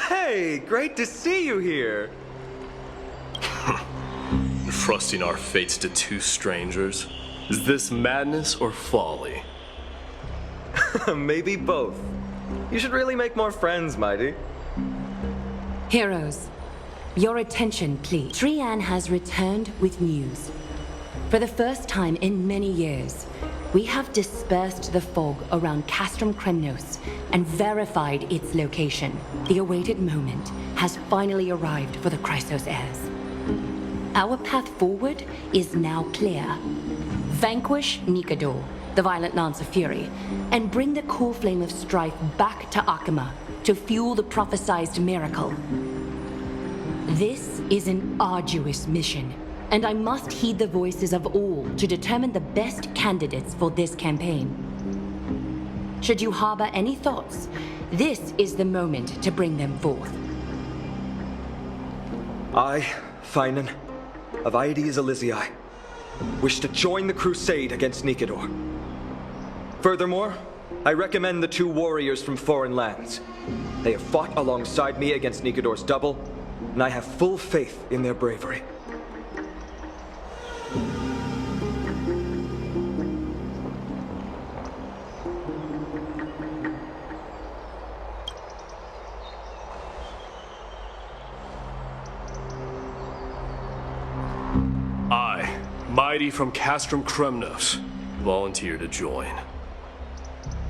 Hey, great to see you here. Trusting our fates to two strangers? Is this madness or folly? Maybe both. You should really make more friends, Mighty. Heroes, your attention, please. Trian has returned with news. For the first time in many years, we have dispersed the fog around Castrum Kremnos and verified its location. The awaited moment has finally arrived for the Chrysos heirs. Our path forward is now clear. Vanquish Nikador, the violent Lance of Fury, and bring the core flame of strife back to Akima to fuel the prophesized miracle. This is an arduous mission, and I must heed the voices of all to determine the best candidates for this campaign. Should you harbor any thoughts, this is the moment to bring them forth. I, Finan, of Aedes Elysiae, wish to join the crusade against Nikador. Furthermore, I recommend the two warriors from foreign lands. They have fought alongside me against Nikador's double, and I have full faith in their bravery. I, Mighty from Castrum Kremnos, volunteer to join.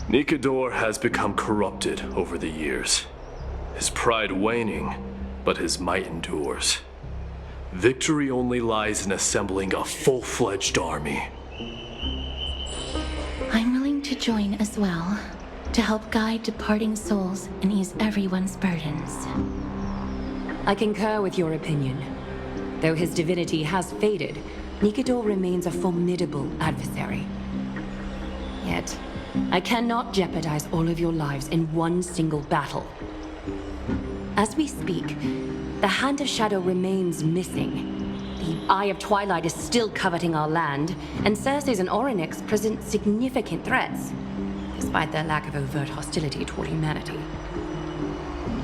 Nikador has become corrupted over the years. His pride waning, but his might endures. Victory only lies in assembling a full-fledged army. I'm willing to join as well, to help guide departing souls and ease everyone's burdens. I concur with your opinion. Though his divinity has faded, Nikador remains a formidable adversary. Yet, I cannot jeopardize all of your lives in one single battle. As we speak, the Hand of Shadow remains missing. The Eye of Twilight is still coveting our land, and Circes and Orynyx present significant threats, despite their lack of overt hostility toward humanity.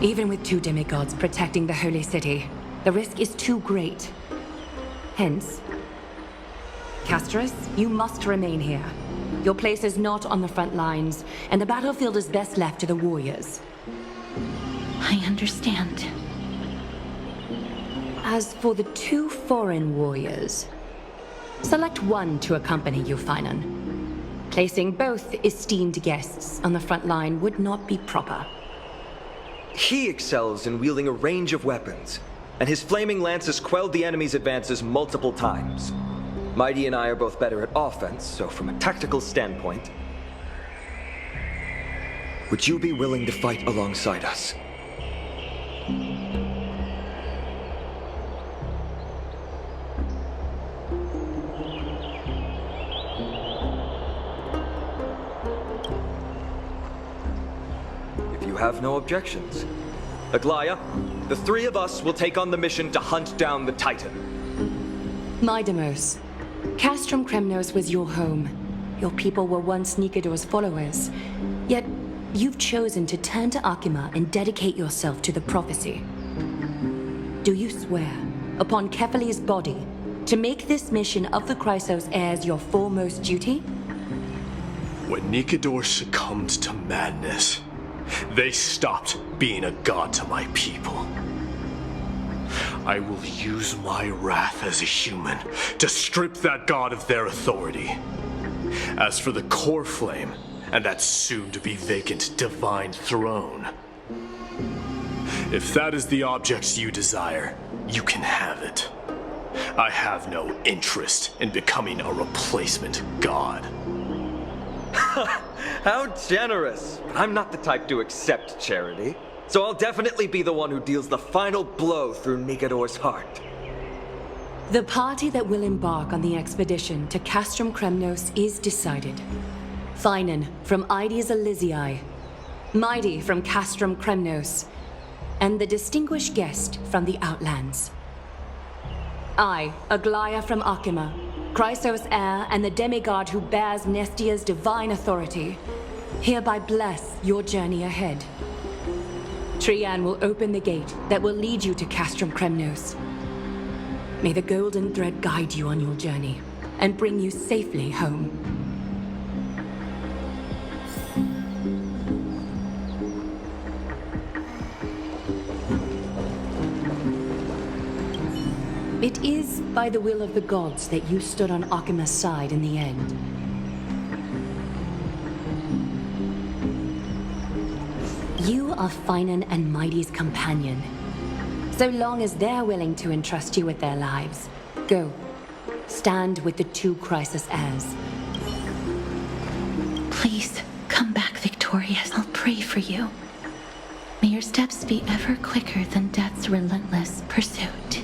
Even with two demigods protecting the Holy City, the risk is too great. Hence, Castris, you must remain here. Your place is not on the front lines, and the battlefield is best left to the warriors. I understand. As for the two foreign warriors, select one to accompany you, Finan. Placing both esteemed guests on the front line would not be proper. He excels in wielding a range of weapons, and his flaming lance has quelled the enemy's advances multiple times. Mighty and I are both better at offense, so from a tactical standpoint, would you be willing to fight alongside us? If you have no objections. Aglaya, the three of us will take on the mission to hunt down the Titan. Midamos, Castrum Kremnos was your home. Your people were once Nikidor's followers. Yet, you've chosen to turn to Akima and dedicate yourself to the prophecy. Do you swear, upon Kefali's body, to make this mission of the Chrysos heirs your foremost duty? When Nikidor succumbed to madness, they stopped being a god to my people. I will use my wrath as a human to strip that god of their authority. As for the core flame and that soon-to-be vacant divine throne, if that is the object you desire, you can have it. I have no interest in becoming a replacement god. How generous! But I'm not the type to accept charity, so I'll definitely be the one who deals the final blow through Nikidor's heart. The party that will embark on the expedition to Castrum Kremnos is decided. Finan from Ides Elysiae, Mighty from Castrum Kremnos, and the distinguished guest from the Outlands. I, Aglaya from Akima, Chrysos heir and the demigod who bears Nestia's divine authority, hereby bless your journey ahead. Trian will open the gate that will lead you to Castrum Kremnos. May the golden thread guide you on your journey and bring you safely home. It is by the will of the gods that you stood on Akima's side in the end. You are Finan and Mighty's companion. So long as they're willing to entrust you with their lives, go. Stand with the two Chrysos heirs. Please, come back victorious. I'll pray for you. May your steps be ever quicker than death's relentless pursuit.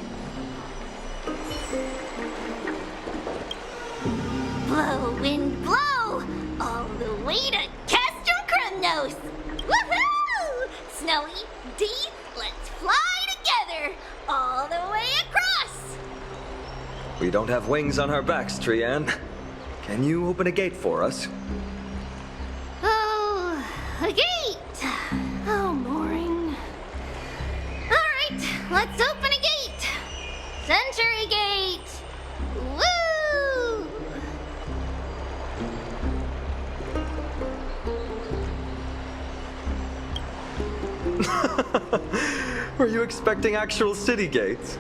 Blow, wind, blow! All the way to Castrum Kremnos! Woohoo! Snowy, D, let's fly together! All the way across! We don't have wings on our backs, Trian. Can you open a gate for us? Oh, a gate! Oh, boring. Alright, let's open a gate! Century Gate! Woo! Were you expecting actual city gates?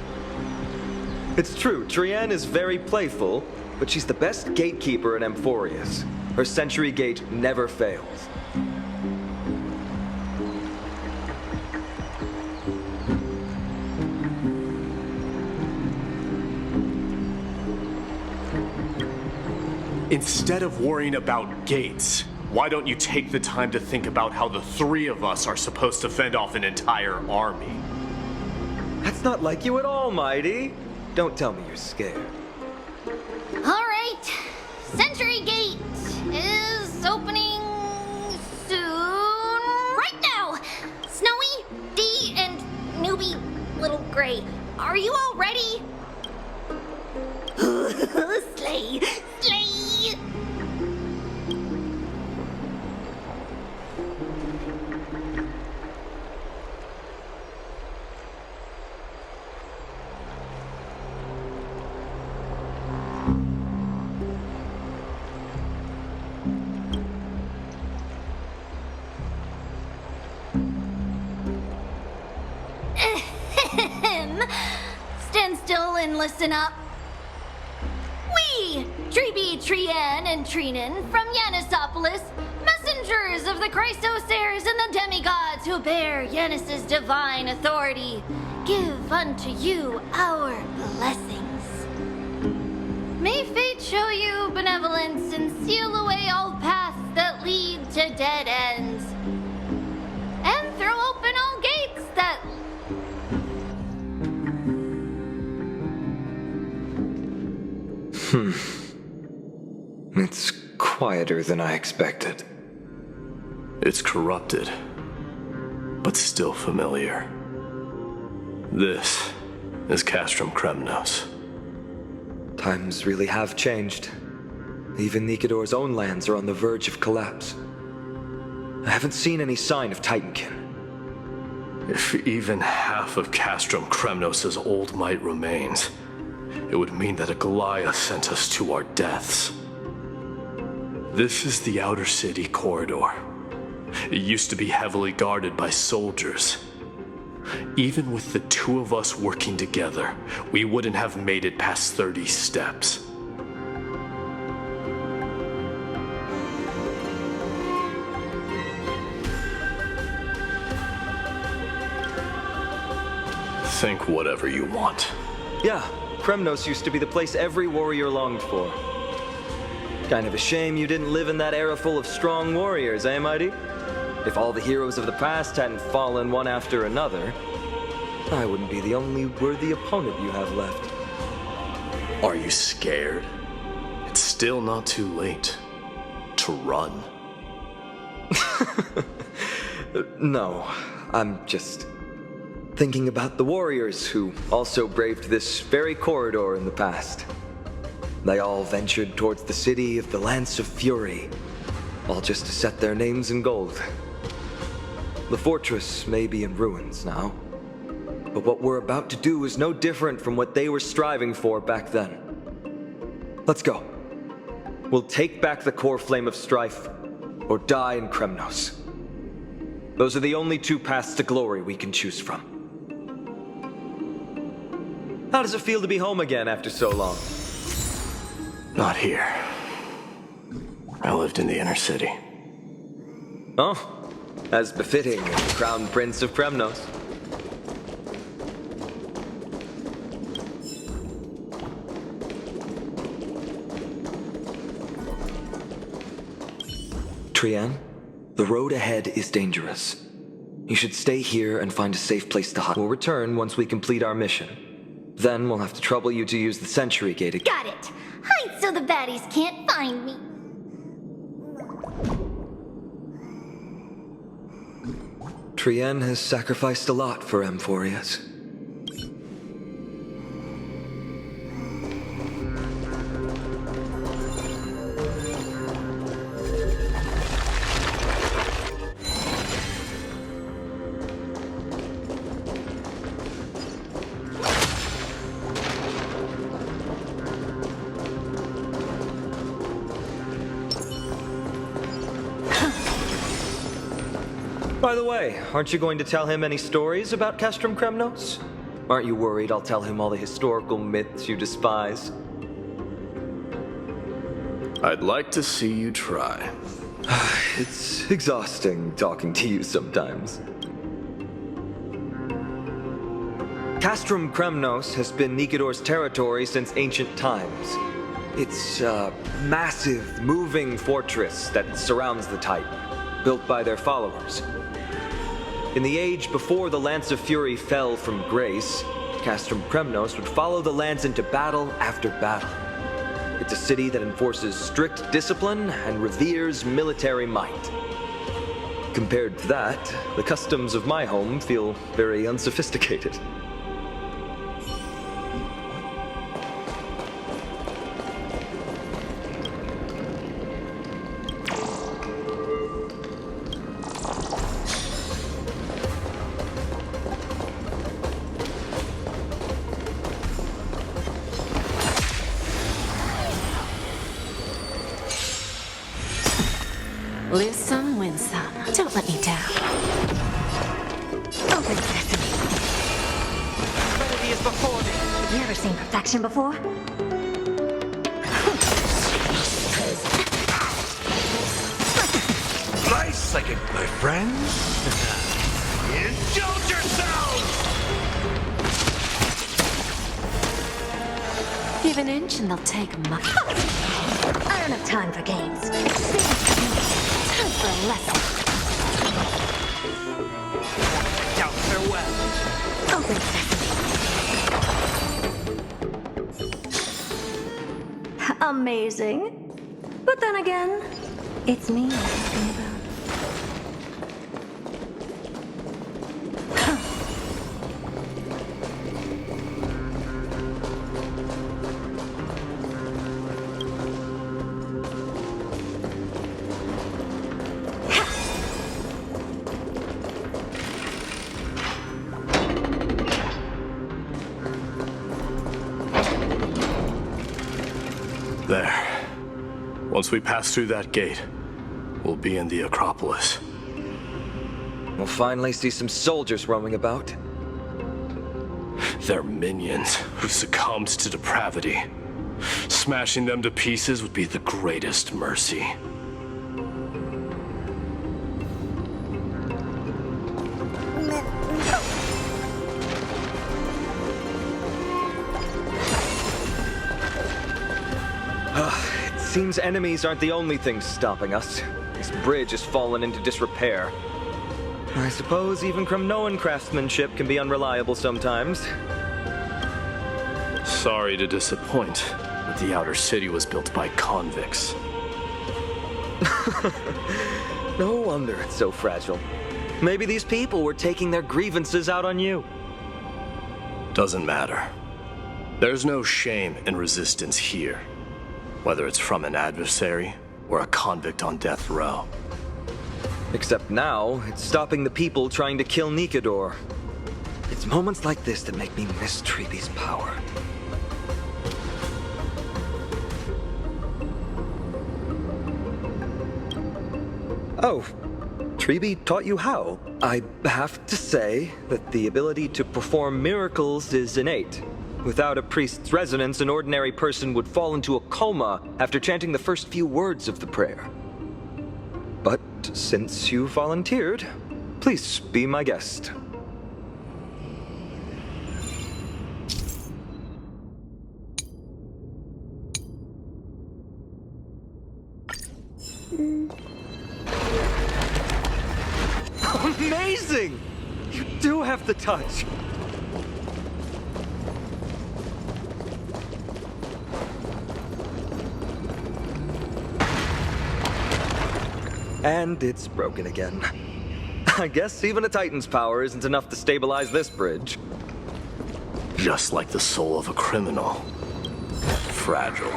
It's true, Trian is very playful, but she's the best gatekeeper in Amphoreus. Her Century Gate never fails. Instead of worrying about gates, why don't you take the time to think about how the three of us are supposed to fend off an entire army? That's not like you at all, Mighty. Don't tell me you're scared. Alright, Century Gate is opening soon. Right now! Snowy, D, and Newbie Little Gray, are you all ready? Slay! Slay! Stand still and listen up. We, Treeby, Trian, and Trinan from Yanisopolis, messengers of the Chrysos heirs and the demigods who bear Yanis's divine authority, give unto you our blessings. May fate show you benevolence and seal away all paths that lead to dead ends. And throw open all gates that... It's quieter than I expected. It's corrupted, but still familiar. This is Castrum Kremnos. Times really have changed. Even Nikidor's own lands are on the verge of collapse. I haven't seen any sign of Titankin. If even half of Castrum Kremnos' old might remains, it would mean that a Goliath sent us to our deaths. This is the outer city corridor. It used to be heavily guarded by soldiers. Even with the two of us working together, we wouldn't have made it past 30 steps. Think whatever you want. Yeah, Kremnos used to be the place every warrior longed for. Kind of a shame you didn't live in that era full of strong warriors, eh, Mighty? If all the heroes of the past hadn't fallen one after another, I wouldn't be the only worthy opponent you have left. Are you scared? It's still not too late to run. No, I'm just thinking about the warriors who also braved this very corridor in the past. They all ventured towards the city of the Lance of Fury, all just to set their names in gold. The fortress may be in ruins now, but what we're about to do is no different from what they were striving for back then. Let's go. We'll take back the core flame of strife, or die in Kremnos. Those are the only two paths to glory we can choose from. How does it feel to be home again after so long? Not here. I lived in the inner city. Oh, as befitting a crown prince of Kremnos. Trian, the road ahead is dangerous. You should stay here and find a safe place to hide. We'll return once we complete our mission. Then we'll have to trouble you to use the Sentry Gate again. Got it! Hide so the baddies can't find me. Trian has sacrificed a lot for Amphoreus. By the way, aren't you going to tell him any stories about Castrum Kremnos? Aren't you worried I'll tell him all the historical myths you despise? I'd like to see you try. It's exhausting talking to you sometimes. Castrum Kremnos has been Nikidor's territory since ancient times. It's a massive, moving fortress that surrounds the Titan, built by their followers. In the age before the Lance of Fury fell from grace, Castrum Kremnos would follow the lands into battle after battle. It's a city that enforces strict discipline and reveres military might. Compared to that, the customs of my home feel very unsophisticated. Lose some, win some. Don't let me down. Open sesame. Serenity is before me. You ever seen perfection before? Nice second, my friends. Indulge yourselves! Give an inch and they'll take much. I don't have time for games. Time for a lesson. Now farewell. Open sesame. Amazing. But then again, it's me I'm talking about. There. Once we pass through that gate, we'll be in the Acropolis. We'll finally see some soldiers roaming about. They're minions who succumbed to depravity. Smashing them to pieces would be the greatest mercy. Seems enemies aren't the only things stopping us. This bridge has fallen into disrepair. I suppose even Kremnoan craftsmanship can be unreliable sometimes. Sorry to disappoint, but the outer city was built by convicts. No wonder it's so fragile. Maybe these people were taking their grievances out on you. Doesn't matter. There's no shame in resistance here, whether it's from an adversary or a convict on death row. Except now, it's stopping the people trying to kill Nikador. It's moments like this that make me miss Treeby's power. Oh, Treeby taught you how? I have to say that the ability to perform miracles is innate. Without a priest's resonance, an ordinary person would fall into a coma after chanting the first few words of the prayer. But since you volunteered, please be my guest. Amazing! You do have the touch. And it's broken again. I guess even a Titan's power isn't enough to stabilize this bridge. Just like the soul of a criminal. Fragile.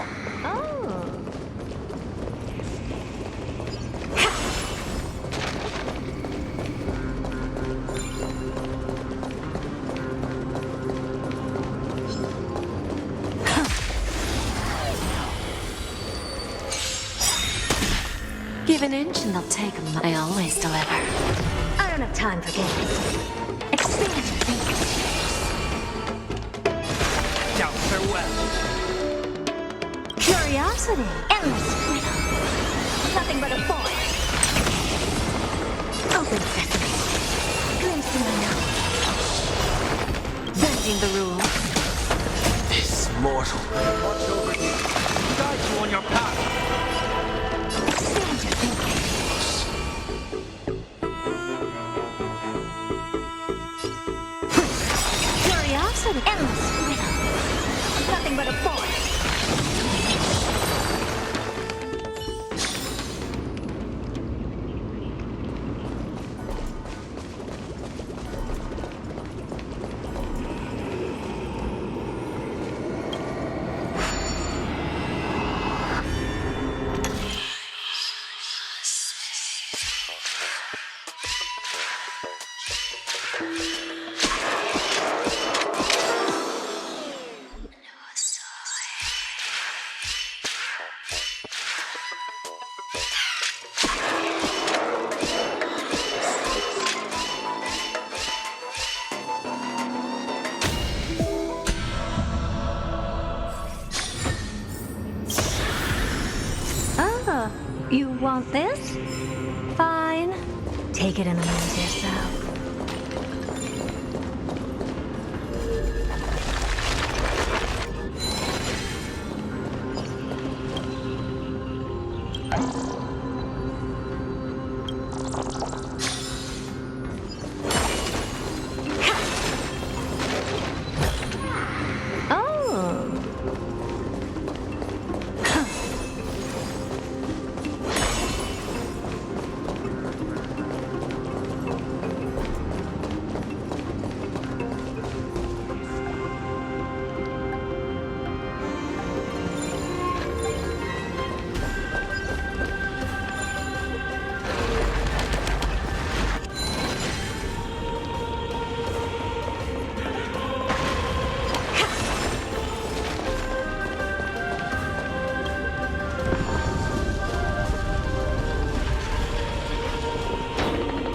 Give an inch and they'll take them. I always deliver. I don't have time for games. Expand your thinking. Now farewell. Curiosity. Endless freedom. Nothing but a force. Open sesame. Glimpsing my knowledge. Bending the rules. This mortal. Watch over you. Guide you on your path. Expand your thinking. Curiosity. Endless freedom. Nothing but a force. You want this? Fine. Take it and amuse yourself.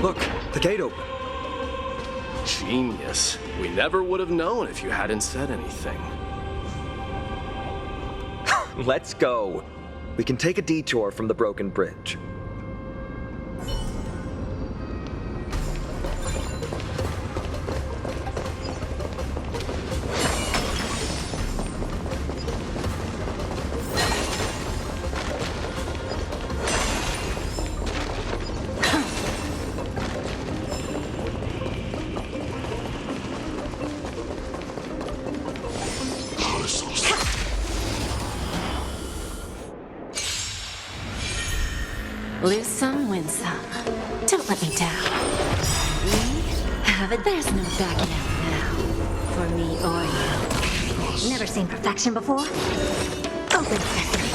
Look, the gate open. Genius. We never would have known if you hadn't said anything. Let's go. We can take a detour from the broken bridge. Lose some, win some. Don't let me down. We have it. There's no backing out now. For me or you. Never seen perfection before? Open sesame.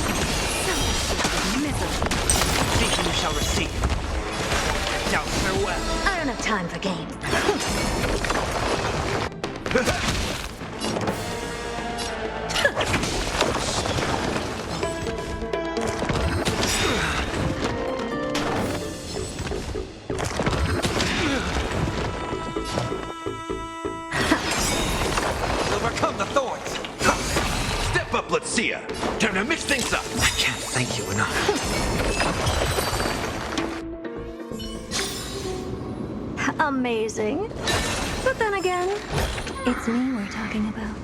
Selfish misery. Seek and you shall receive. Doubt farewell. I don't have time for games. Overcome the thorns. Step up, let's see ya. Time to mix things up. I can't thank you enough. Amazing. But then again, it's me we're talking about.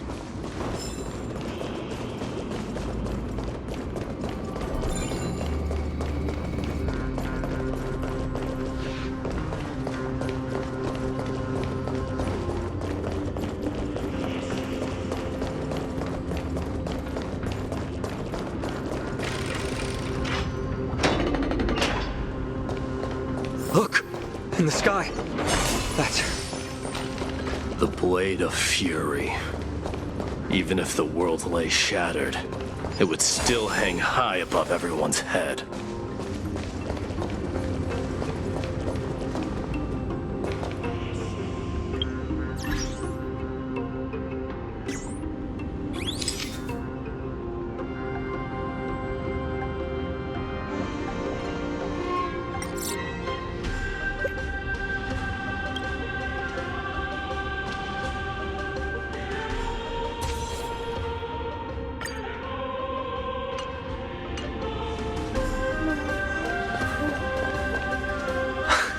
Look! In the sky! That's... The Blade of Fury. Even if the world lay shattered, it would still hang high above everyone's head.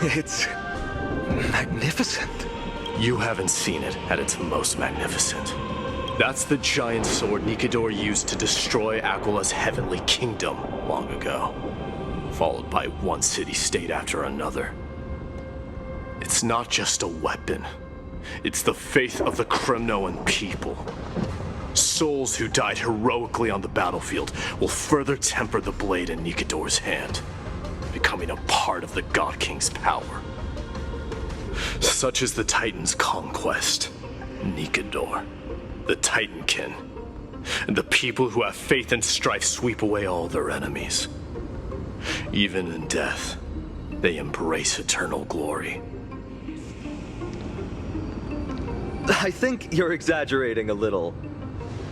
It's... magnificent. You haven't seen it at its most magnificent. That's the giant sword Nikidor used to destroy Aquala's heavenly kingdom long ago, followed by one city-state after another. It's not just a weapon. It's the faith of the Kremnoan people. Souls who died heroically on the battlefield will further temper the blade in Nikidor's hand, becoming a part of the God King's power. Such is the Titan's conquest. Nikidor, the Titankin, and the people who have faith and strife sweep away all their enemies. Even in death, they embrace eternal glory. I think you're exaggerating a little.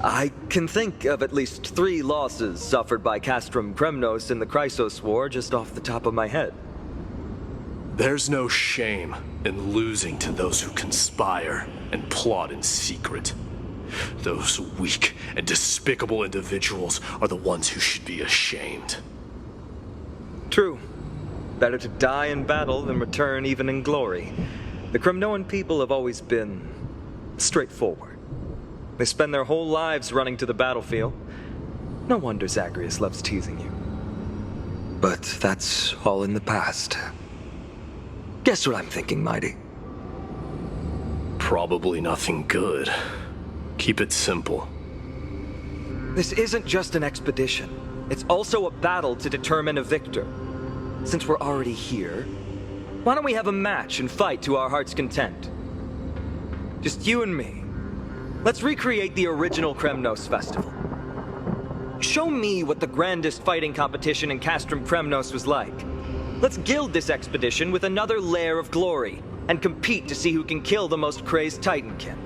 I can think of at least 3 losses suffered by Castrum Kremnos in the Chrysos War just off the top of my head. There's no shame in losing to those who conspire and plot in secret. Those weak and despicable individuals are the ones who should be ashamed. True. Better to die in battle than return even in glory. The Kremnoan people have always been straightforward. They spend their whole lives running to the battlefield. No wonder Zagreus loves teasing you. But that's all in the past. Guess what I'm thinking, Mighty? Probably nothing good. Keep it simple. This isn't just an expedition. It's also a battle to determine a victor. Since we're already here, why don't we have a match and fight to our heart's content? Just you and me. Let's recreate the original Kremnos festival. Show me what the grandest fighting competition in Castrum Kremnos was like. Let's gild this expedition with another layer of glory, and compete to see who can kill the most crazed Titankin.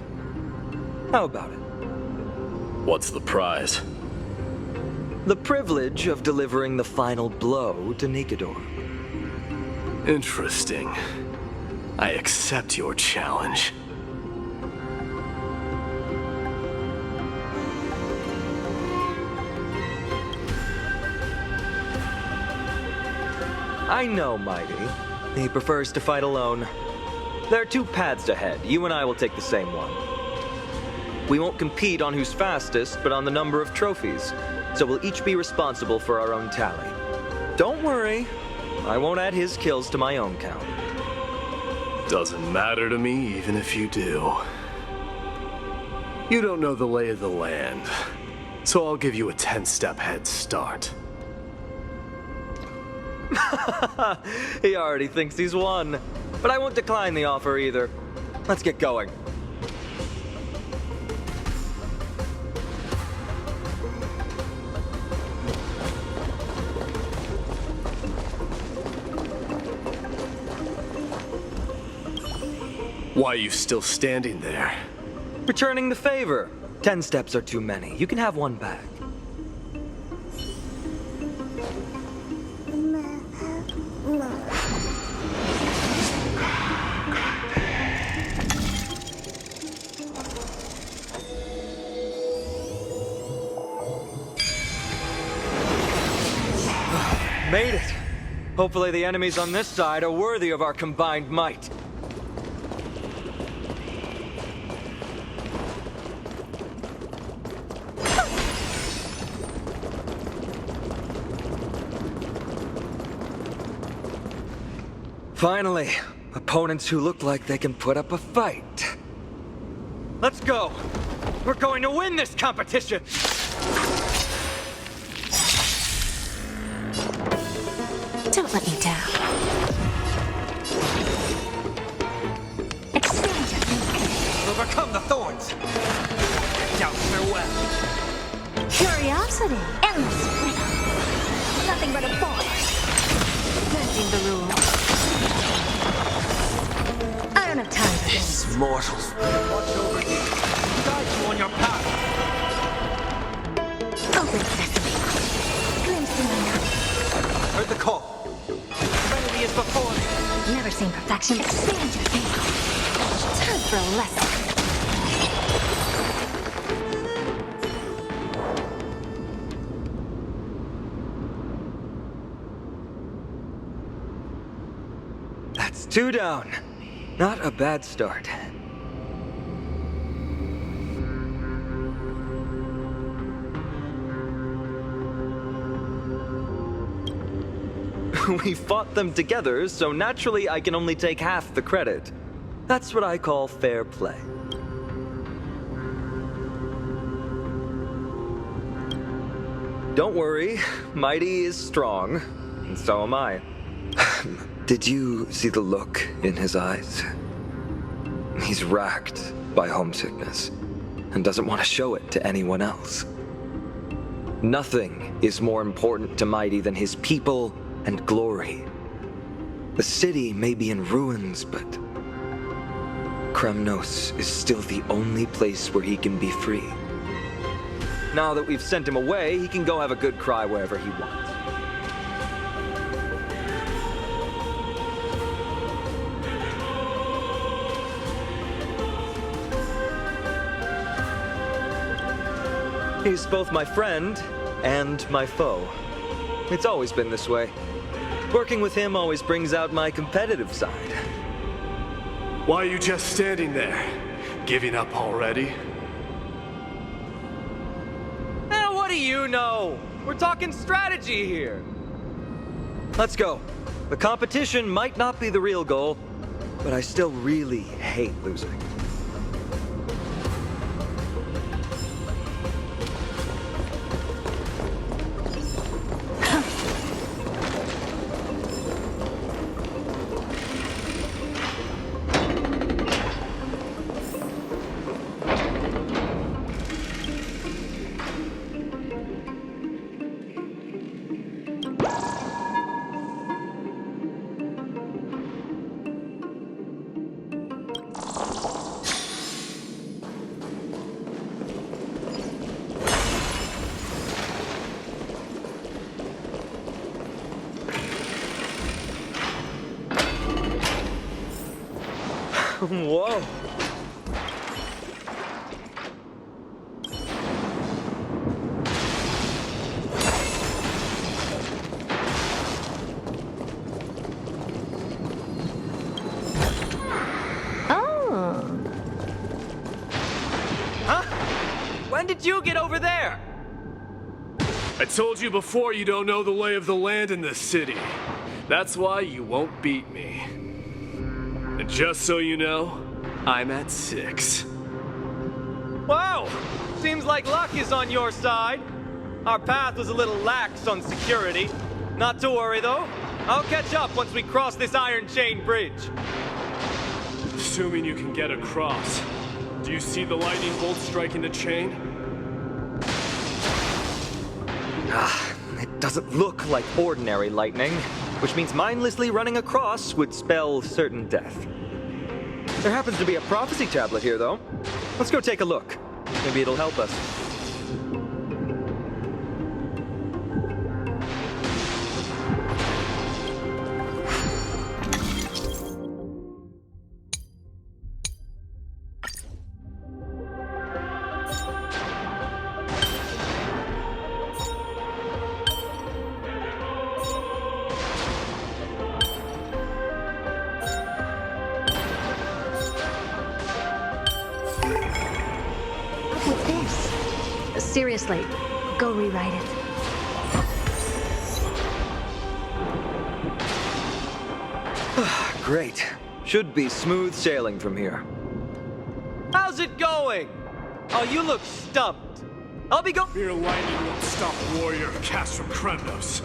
How about it? What's the prize? The privilege of delivering the final blow to Nikidor. Interesting. I accept your challenge. I know Mighty. He prefers to fight alone. There are two paths ahead. You and I will take the same one. We won't compete on who's fastest, but on the number of trophies. So we'll each be responsible for our own tally. Don't worry. I won't add his kills to my own count. Doesn't matter to me, even if you do. You don't know the lay of the land, so I'll give you a 10-step head start. He already thinks he's won. But I won't decline the offer either. Let's get going. Why are you still standing there? Returning the favor. 10 steps are too many. You can have one back. Made it! Hopefully the enemies on this side are worthy of our combined might. Finally, opponents who look like they can put up a fight. Let's go! We're going to win this competition! Don't let me down. Extend your thinking. Overcome the thorns. Doubt farewell. Curiosity. Endless freedom. Nothing but a boy. Bending the rules. I don't have time for this. These mortals. Watch over you. Guide you on your path. Open sesame. Glimpsing my night. Heard the call. Serenity is before me. Never seen perfection. Expand your thinking. Time for a lesson. That's 2 down. Not a bad start. We fought them together, so naturally I can only take half the credit. That's what I call fair play. Don't worry, Mighty is strong, and so am I. Did you see the look in his eyes? He's racked by homesickness, and doesn't want to show it to anyone else. Nothing is more important to Mighty than his people and glory. The city may be in ruins, but Kremnos is still the only place where he can be free. Now that we've sent him away, he can go have a good cry wherever he wants. He's both my friend and my foe. It's always been this way. Working with him always brings out my competitive side. Why are you just standing there? Giving up already? What do you know? We're talking strategy here. Let's go. The competition might not be the real goal, but I still really hate losing. Whoa. Oh. Huh? When did you get over there? I told you before you don't know the lay of the land in this city. That's why you won't beat me. And just so you know, I'm at 6. Wow! Seems like luck is on your side. Our path was a little lax on security. Not to worry, though. I'll catch up once we cross this iron chain bridge. Assuming you can get across. Do you see the lightning bolt striking the chain? It doesn't look like ordinary lightning, which means mindlessly running across would spell certain death. There happens to be a prophecy tablet here, though. Let's go take a look. Maybe it'll help us. With this? Seriously, go rewrite it. Great. Should be smooth sailing from here. How's it going? Oh, you look stumped. I'll be Mere lightning won't stop a warrior cast from Kremnos.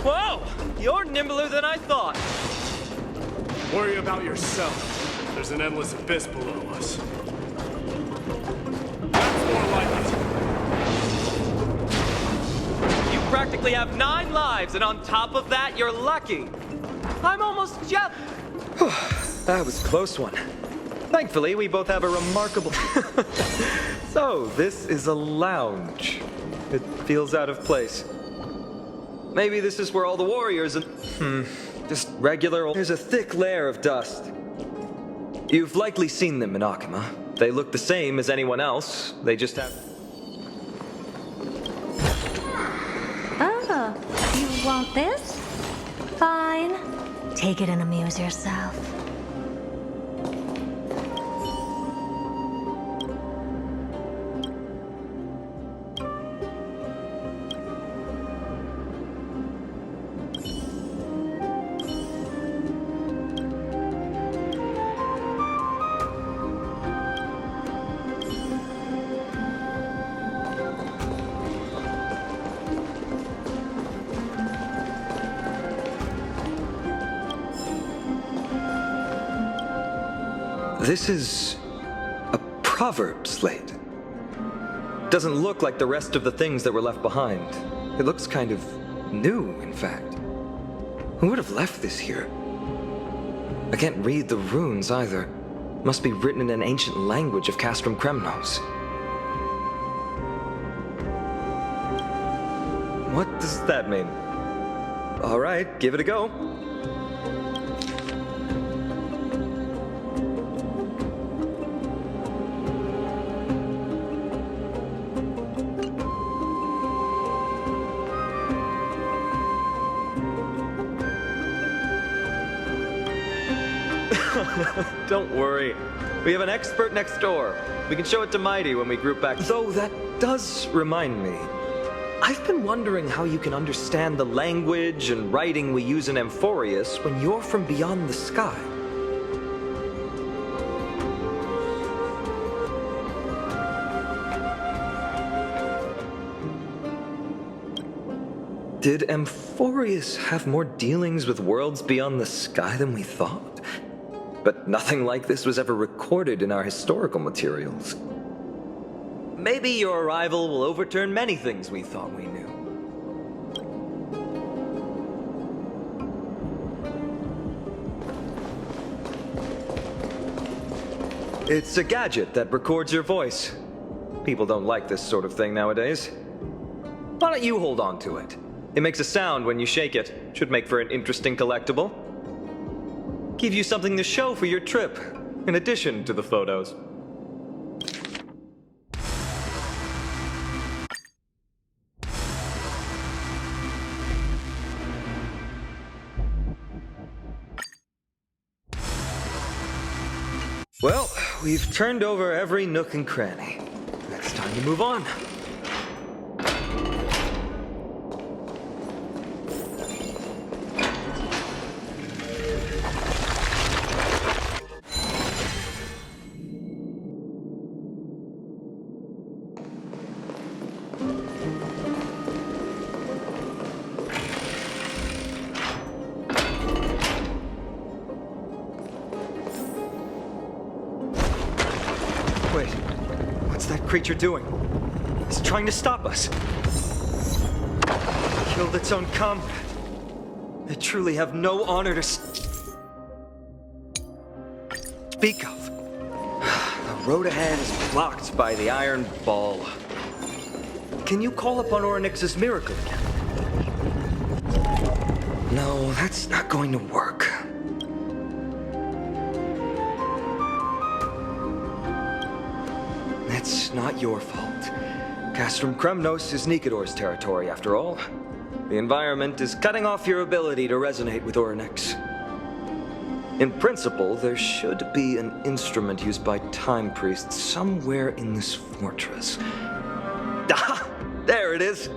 Whoa! You're nimbler than I thought. Worry about yourself. There's an endless abyss below us. That's more like it. You practically have 9 lives, and on top of that, you're lucky. I'm almost jealous. That was a close one. Thankfully, we both have a remarkable... So, this is a lounge. It feels out of place. Maybe this is where all the warriors and... just regular... There's a thick layer of dust. You've likely seen them in Akima. They look the same as anyone else. They just have... Oh, you want this? Fine. Take it and amuse yourself. This is a proverb slate. Doesn't look like the rest of the things that were left behind. It looks kind of new, in fact. Who would have left this here? I can't read the runes either. Must be written in an ancient language of Castrum Kremnos. What does that mean? All right, give it a go. Don't worry. We have an expert next door. We can show it to Mighty when we group back. Though that does remind me. I've been wondering how you can understand the language and writing we use in Amphoreus when you're from beyond the sky. Did Amphoreus have more dealings with worlds beyond the sky than we thought? But nothing like this was ever recorded in our historical materials. Maybe your arrival will overturn many things we thought we knew. It's a gadget that records your voice. People don't like this sort of thing nowadays. Why don't you hold on to it? It makes a sound when you shake it. Should make for an interesting collectible. Give you something to show for your trip, in addition to the photos. Well, we've turned over every nook and cranny. It's time to move on. Wait, what's that creature doing? It's trying to stop us. It killed its own comrade. They truly have no honor to speak of. The road ahead is blocked by the iron ball. Can you call upon Orynyx's miracle again? No, that's not going to work. It's not your fault. Castrum Kremnos is Nikidor's territory, after all. The environment is cutting off your ability to resonate with Orynyx. In principle, there should be an instrument used by time priests somewhere in this fortress. Ah! There it is!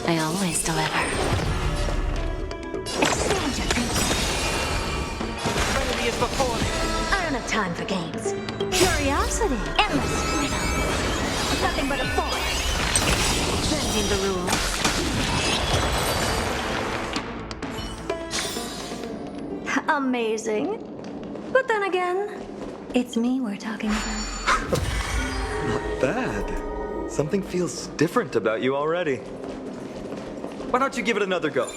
I always deliver. Expand your thinking. Enemy is before me. I don't have time for games. Curiosity. Endless freedom. Nothing but a force. Bending the rules. Amazing. But then again, it's me we're talking about. Not bad. Something feels different about you already. Why don't you give it another go?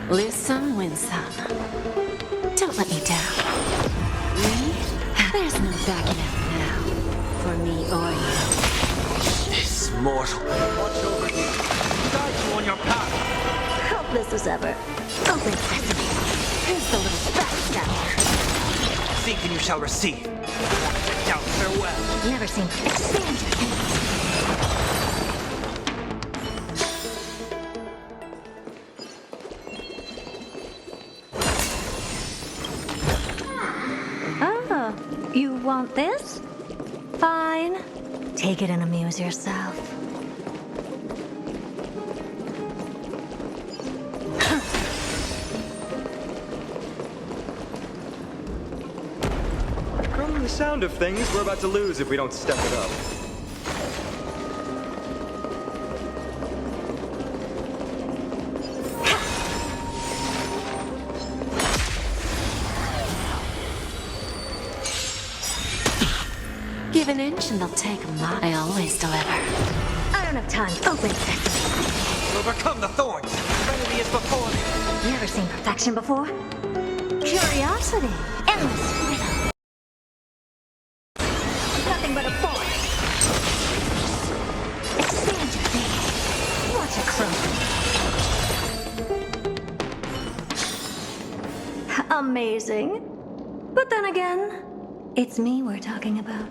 Lose some, win some. Don't let me down. Me? There's no backing out now. For me or you. This mortal. Watch over you. Guide you on your path. Hope this is ever. Open sesame. Who's the little backstabber? Seek and you shall receive. Doubt farewell. Never seen expand your thinking. You want this? Fine. Take it and amuse yourself. From the sound of things, we're about to lose if we don't step it up. Give an inch and they'll take a mile. I always deliver. I don't have time. Open sesame. Overcome the thorns. beauty is before me. You ever seen perfection before? Curiosity. Endless freedom. Nothing but a force. Expand your thinking. Watch it grow. Amazing. But then again, it's me we're talking about.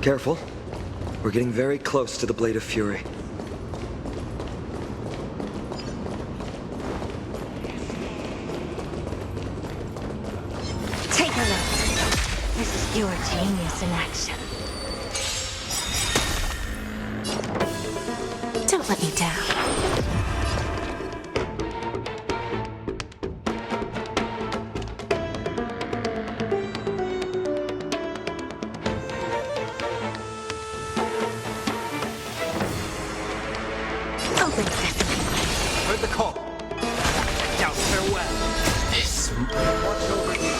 Careful. We're getting very close to the Blade of Fury. Take a look. This is your genius in action. Don't let me down. Open sesame. Heard the call. Now farewell. This Watch over you.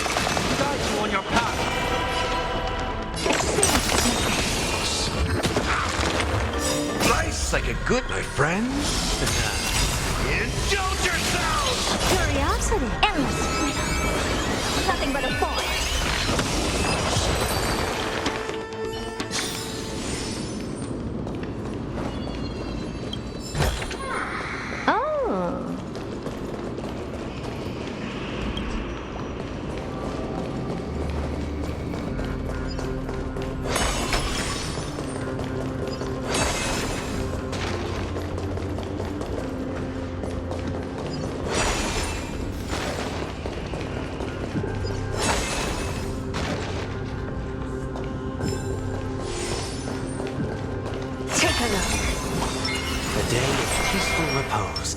Guide you on your path. Nice like a good, my friends. Indulge yourselves! Curiosity. Endless freedom. Nothing but a force. Oh. Take a look. The day of peaceful repose.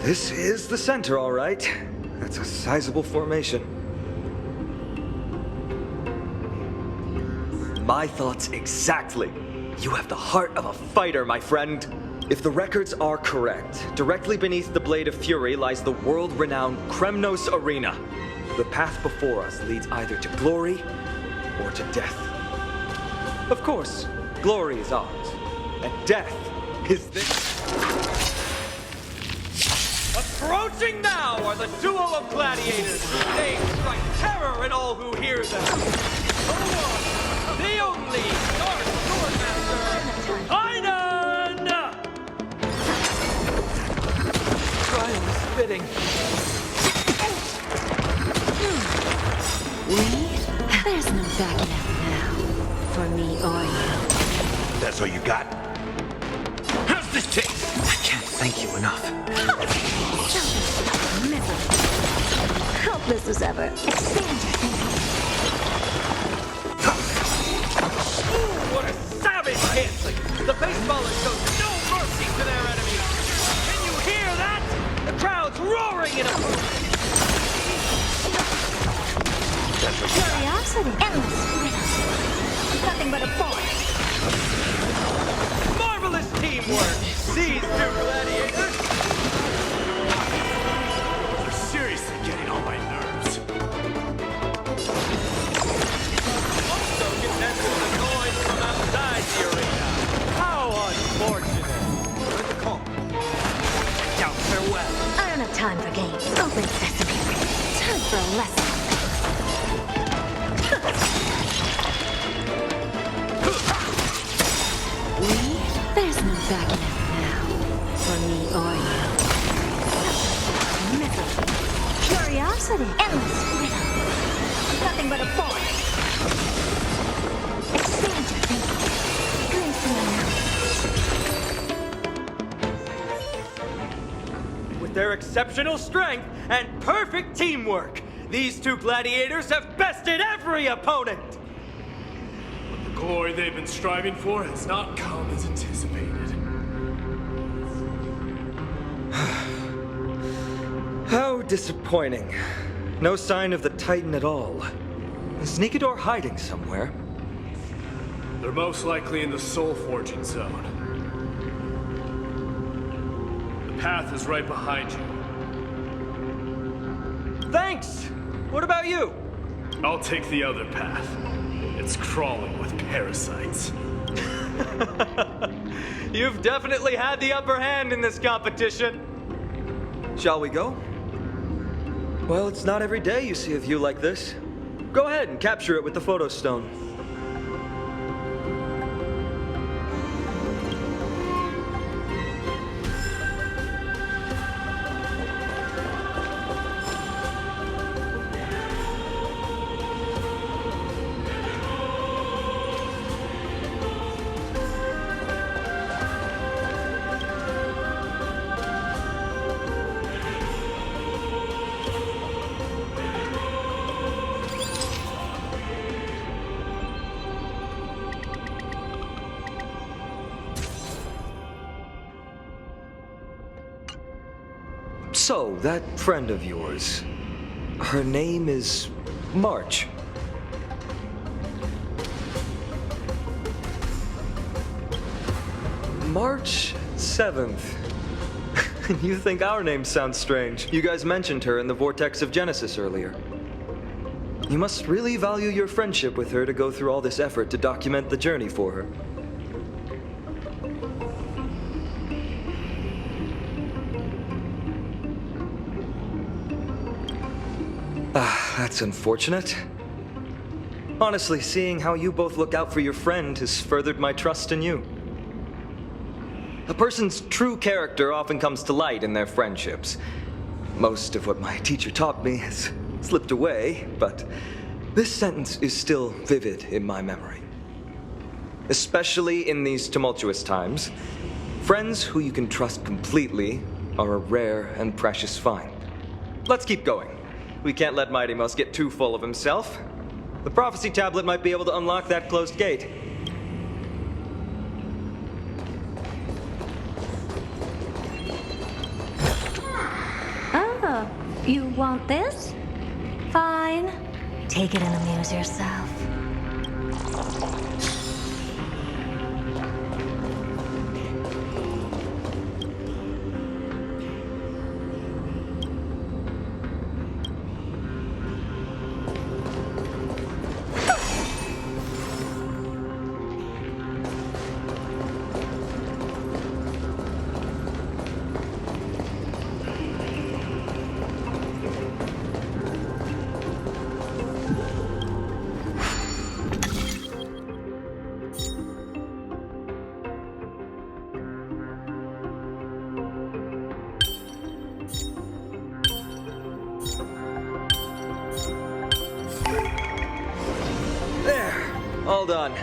This is the center, all right. That's a sizable formation. My thoughts exactly. You have the heart of a fighter, my friend. If the records are correct, directly beneath the Blade of Fury lies the world-renowned Kremnos Arena. The path before us leads either to glory or to death. Of course, glory is ours, and death is this. Approaching now are the duo of gladiators whose names strike terror in all who hear them. The one, the only, Dark Swordmaster, Einan! Trial is fitting. There's no backing out now. For me or you. That's all you got? How's this taste? I can't thank you enough. Helpless as ever. Expand your thinking. What a savage hit! The baseballers showed no mercy to their enemies. Can you hear that? The crowd's roaring in approval. Curiosity. Endless freedom. Nothing but a force. Marvelous teamwork! These two gladiators! You're serious got time for games. Open sesame. Time for a lesson. There's no backing out now. For me or you. Mythology. Curiosity. Endless freedom. Nothing but a bore. Expand your thinking. Glimpse the unknown. With their exceptional strength and perfect teamwork, these two gladiators have bested every opponent! The glory they've been striving for has not come as anticipated. How disappointing. No sign of the Titan at all. Is Nikador hiding somewhere? They're most likely in the soul forging zone. The path is right behind you. Thanks! What about you? I'll take the other path. It's crawling with parasites. You've definitely had the upper hand in this competition. Shall we go? Well, it's not every day you see a view like this. Go ahead and capture it with the photo stone. So, that friend of yours, her name is March. March 7th. You think our name sounds strange. You guys mentioned her in the Vortex of Genesis earlier. You must really value your friendship with her to go through all this effort to document the journey for her. That's unfortunate. Honestly, seeing how you both look out for your friend has furthered my trust in you. A person's true character often comes to light in their friendships. Most of what my teacher taught me has slipped away, but this sentence is still vivid in my memory. Especially in these tumultuous times, friends who you can trust completely are a rare and precious find. Let's keep going. We can't let Mighty Mouse get too full of himself. The prophecy tablet might be able to unlock that closed gate. Oh, you want this? Fine. Take it and amuse yourself. All done.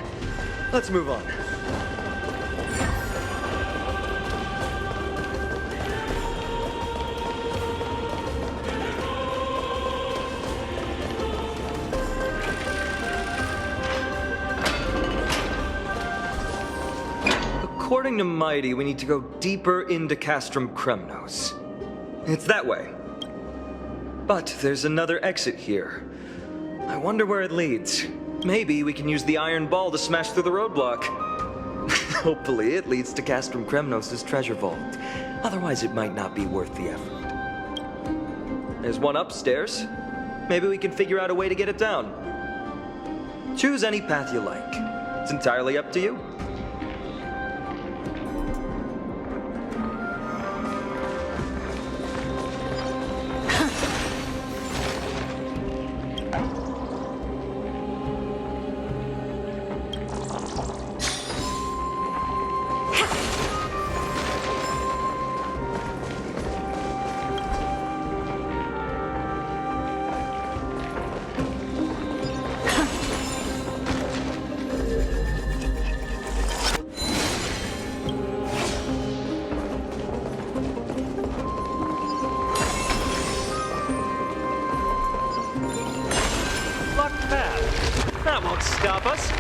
Let's move on. According to Mighty, we need to go deeper into Castrum Kremnos. It's that way. But there's another exit here. I wonder where it leads. Maybe we can use the iron ball to smash through the roadblock. Hopefully it leads to Castrum Kremnos' treasure vault. Otherwise it might not be worth the effort. There's one upstairs. Maybe we can figure out a way to get it down. Choose any path you like. It's entirely up to you. stop us?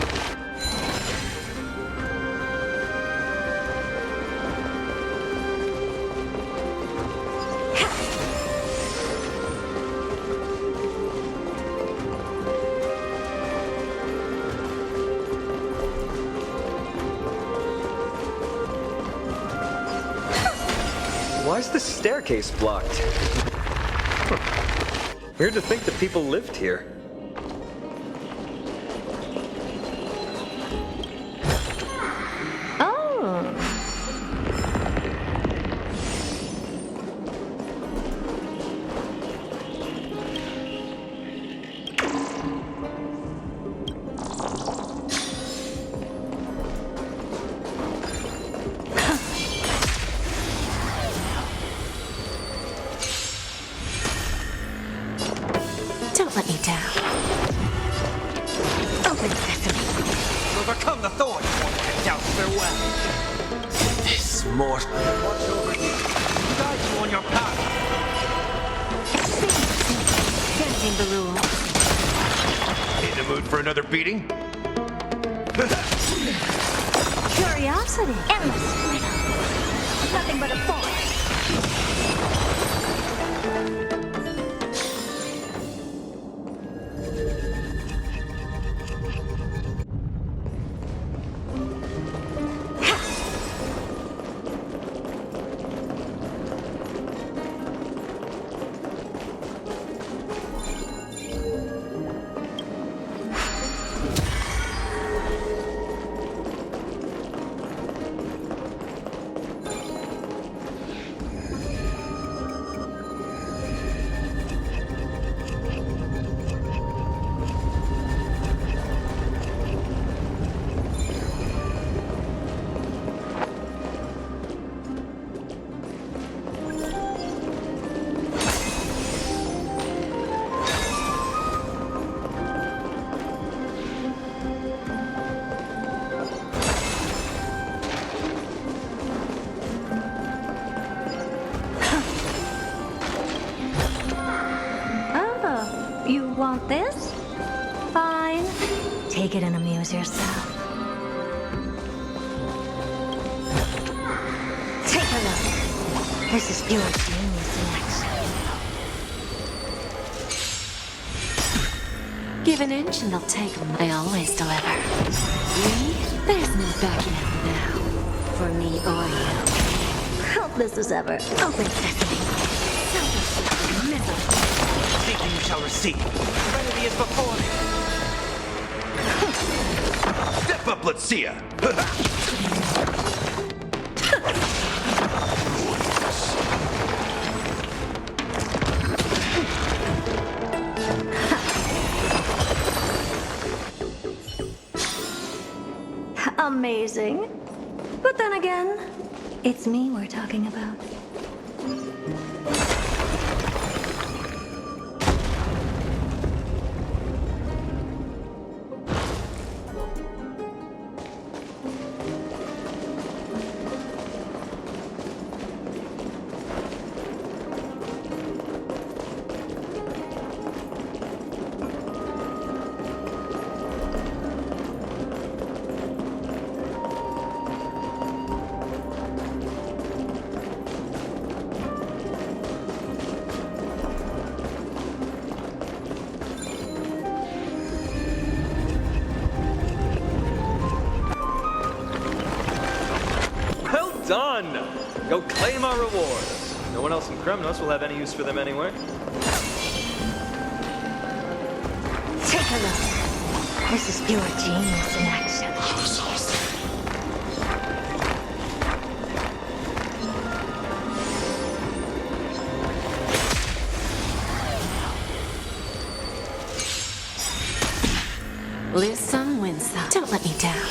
Why's the staircase blocked? Weird to think that people lived here. Don't let me down. Open sesame. Overcome the thorns. Now farewell. This mortal. Watch over you. Guide you on your path. Bending the rules. In the mood for another beating? Curiosity. Endless freedom. Nothing but a force. You want this? Fine. Take it and amuse yourself. Take a look. This is pure genius in action. Give an inch and they'll take them. I always deliver. Me? There's no backing out now. For me or you. Helpless as ever. Open sesame. Selfish miserable. Seeking you shall receive. Serenity is before me. Step up, let's see ya. Amazing. But then again, it's me we're talking about. Done! Go claim our rewards. No one else in Kremnos will have any use for them anyway. Take a look. This is pure genius in action. Lose some, win some. Don't let me down.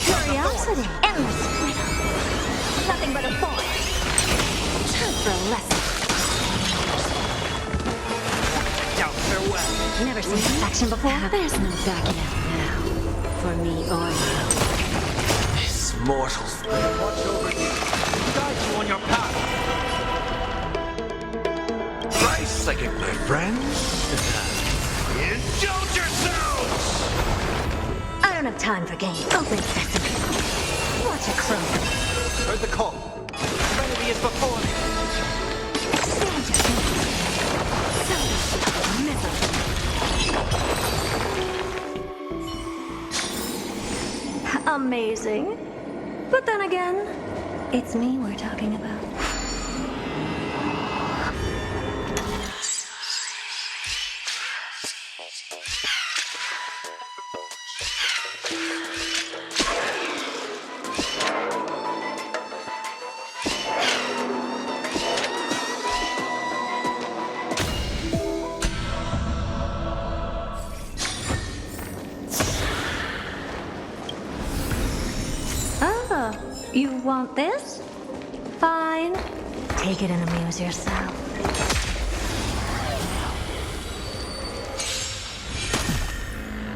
Curiosity. Endless freedom. Nothing but a force. Time for a lesson. Now farewell. Never seen this action before? There's no backing out now. For me or you. This mortal. Watch over you. Guide you on your path. Right second, my friend. don't have time for games. Open sesame. Watch it crumble. Heard the call. Trinity is before me. Stand your misery. Amazing. But then again, it's me we're talking about. Ah, you want this? Fine. Take it and amuse yourself.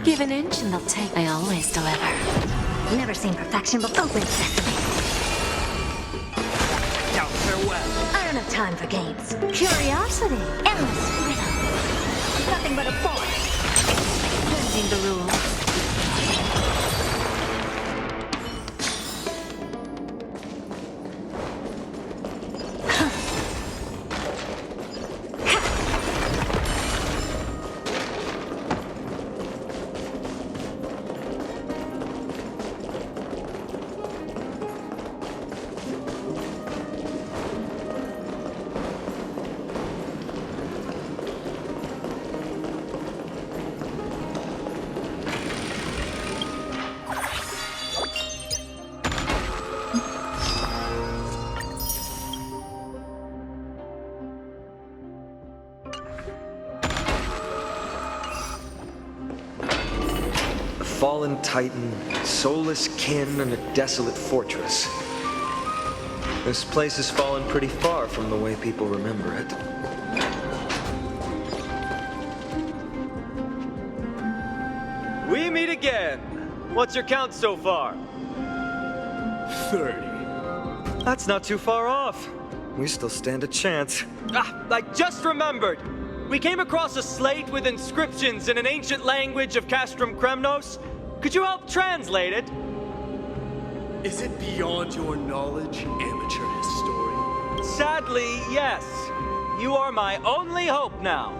Give an inch and they'll take. I always deliver. Never seen perfection, but open sesame. Now, farewell. I don't have time for games. Curiosity. Endless freedom. Nothing but a force. Bending the rules. Fallen titan, soulless kin, and a desolate fortress. This place has fallen pretty far from the way people remember it. We meet again. What's your count so far? 30. That's not too far off. We still stand a chance. I just remembered. We came across a slate with inscriptions in an ancient language of Castrum Kremnos. Could you help translate it? Is it beyond your knowledge, amateur historian? Sadly, yes. You are my only hope now.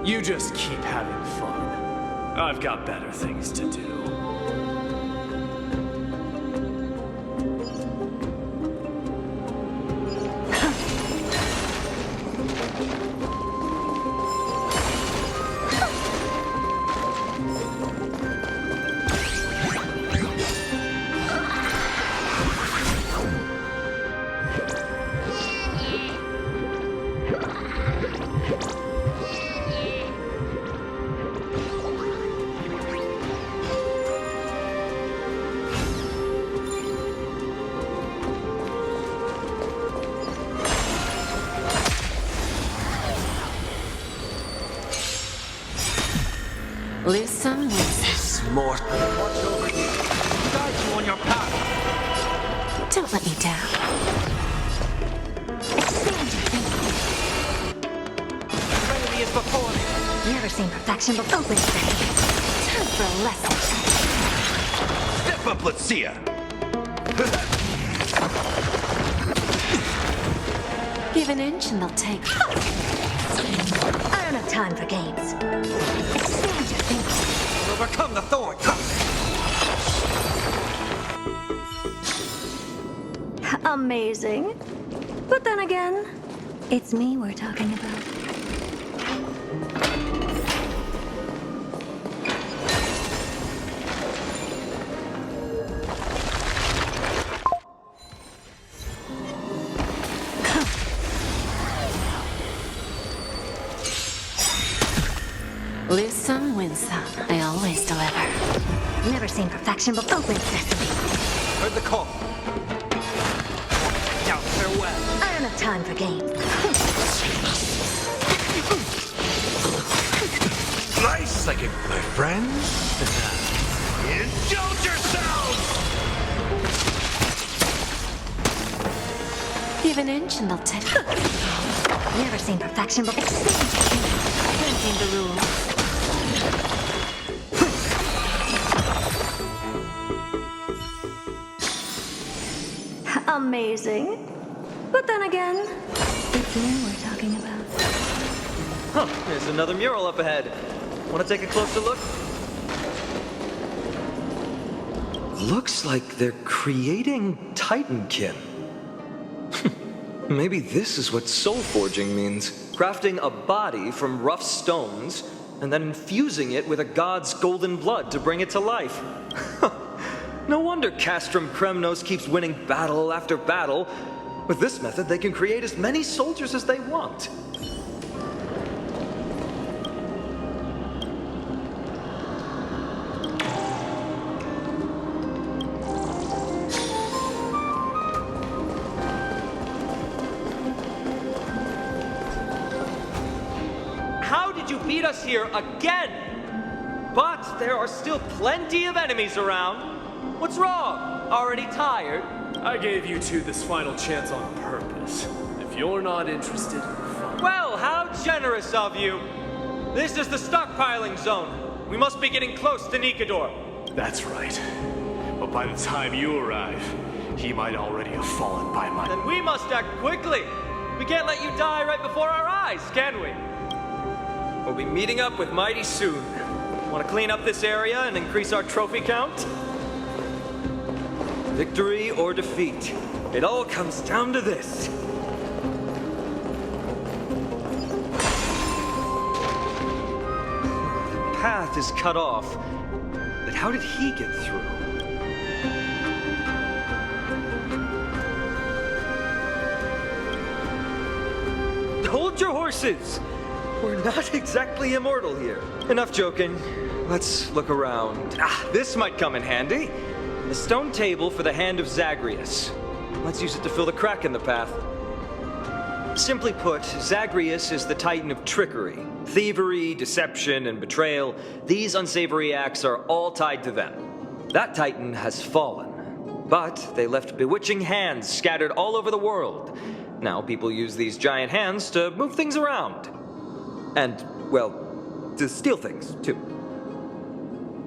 You just keep having fun. I've got better things to do. Lose some, win some. This mortal. Watch over you. Guide you on your path. Don't let me down. Expand your thinking. Trinity is before me. Never seen perfection, but open sesame. Time for a lesson. Step up, let's see ya. Give an inch and they'll take. I don't have time for games. Expand your thinking. Overcome the thorn. Amazing. But then again, it's me we're talking about. Lose some, win some. I always deliver. Never seen perfection, but open sesame. Heard the call. Now, farewell. I don't have time for games. Nice, like it, my friends. Indulge yourselves! Give an inch and they'll take. Never seen perfection, but expand your thinking. Bending the rules. amazing. But then again, it's you we're talking about. Huh, there's another mural up ahead. Want to take a closer look? Looks like they're creating Titankin. Maybe this is what soul forging means. Crafting a body from rough stones, and then infusing it with a god's golden blood to bring it to life. No wonder Castrum Kremnos keeps winning battle after battle. With this method, they can create as many soldiers as they want. Beat us here again! But there are still plenty of enemies around. What's wrong? Already tired? I gave you two this final chance on purpose. If you're not interested, fine. Well, how generous of you! This is the stockpiling zone. We must be getting close to Nikador. That's right. But by the time you arrive, he might already have fallen by my... Then we must act quickly. We can't let you die right before our eyes, can we? We'll be meeting up with Mighty soon. Want to clean up this area and increase our trophy count? Victory or defeat. It all comes down to this. The path is cut off. But how did he get through? Hold your horses! We're not exactly immortal here. Enough joking. Let's look around. This might come in handy. The stone table for the hand of Zagreus. Let's use it to fill the crack in the path. Simply put, Zagreus is the titan of trickery. Thievery, deception, and betrayal. These unsavory acts are all tied to them. That titan has fallen. But they left bewitching hands scattered all over the world. Now people use these giant hands to move things around. And, well, to steal things, too.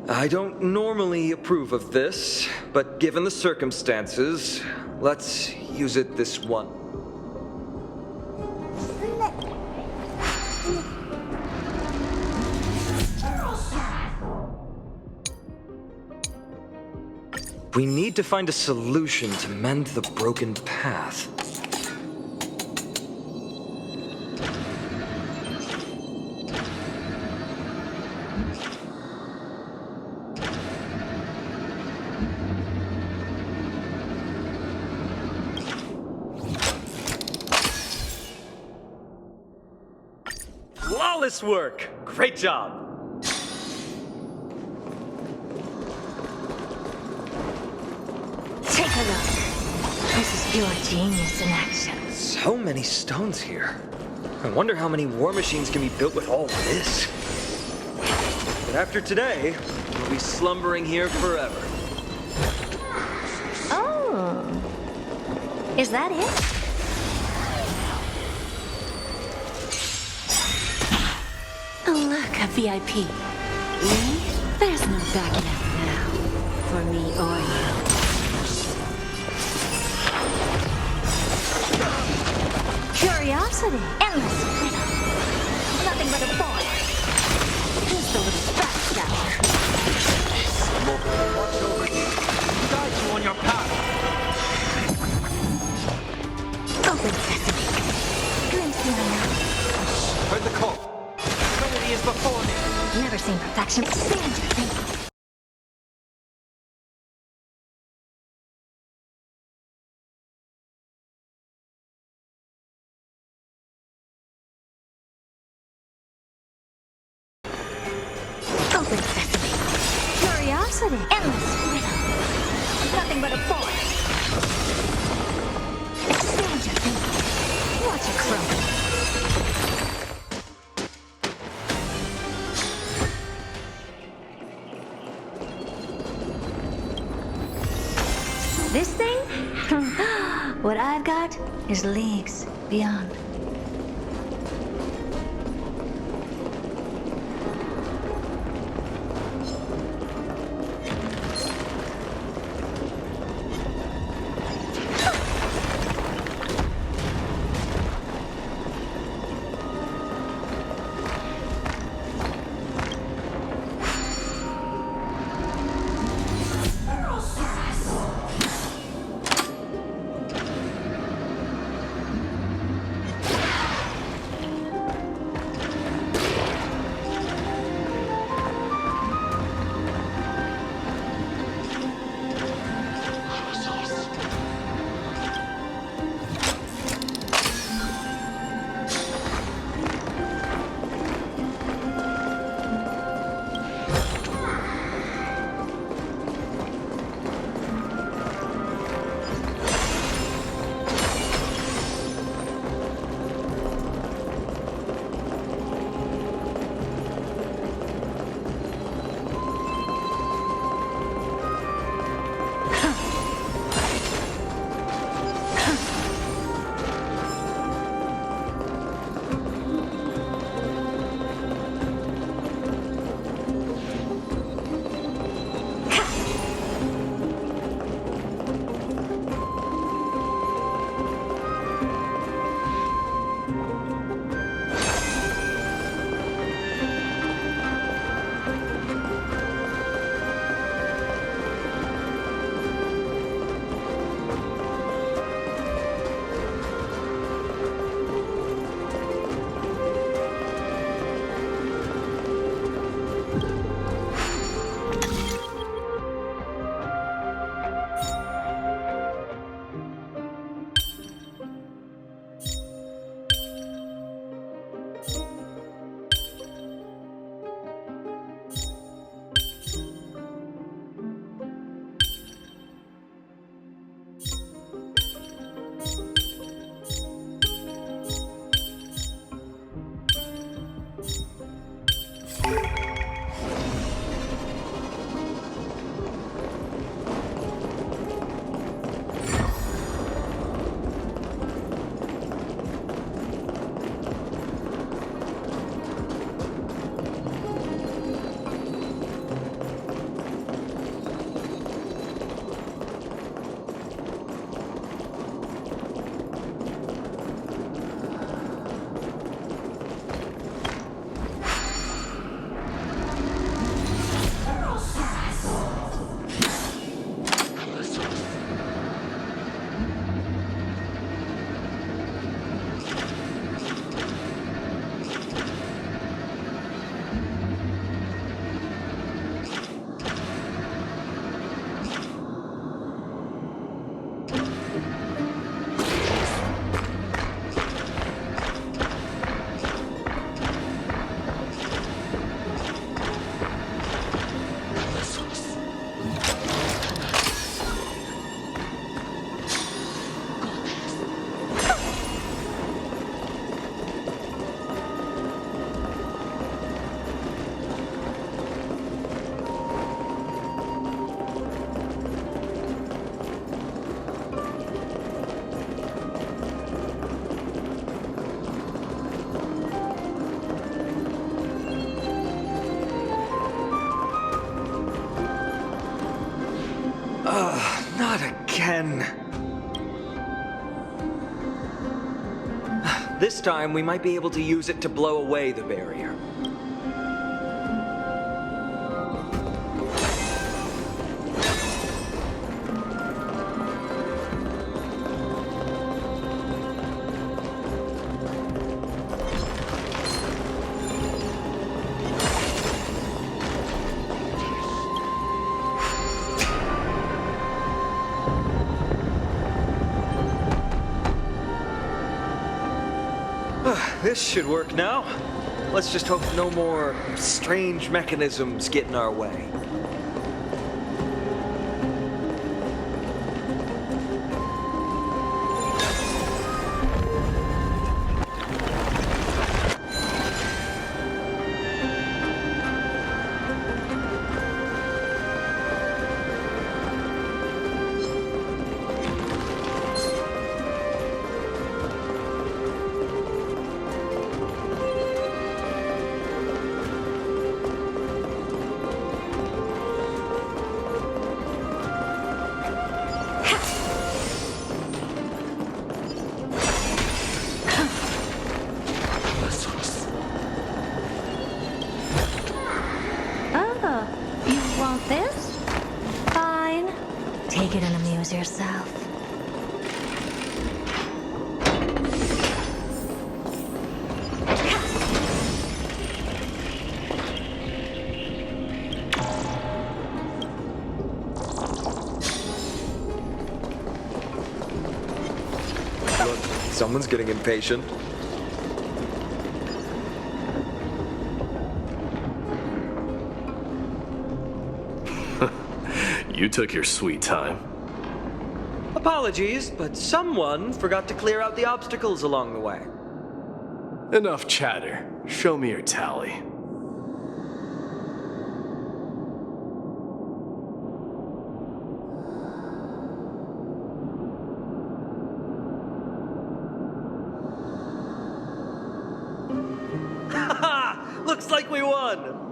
I don't normally approve of this, but given the circumstances, let's use it this one. We need to find a solution to mend the broken path. Flawless work! Great job! Take a look. This is pure genius in action. So many stones here. I wonder how many war machines can be built with all this. But after today, we'll be slumbering here forever. Oh. Is that it? Oh, look, a VIP. Me? There's no backing out now. For me or you. Curiosity. Endless freedom. Nothing but a boy. Who's the little backstabber? Watch over you. Guide you on your path. Open sesame. Glimpse me now. Heard the call. Trinity is before me. Never seen perfection. Stand your thinking. Open sesame. Curiosity. Endless freedom. Nothing but a boy. Expand your thinking. Watch it crumble. This thing? What I've got is leagues beyond. can. This time, we might be able to use it to blow away the barrier. This should work now. Let's just hope no more strange mechanisms get in our way. This? Fine. Take it and amuse yourself. Look, someone's getting impatient. You took your sweet time. Apologies, but someone forgot to clear out the obstacles along the way. Enough chatter. Show me your tally. Haha! Looks like we won!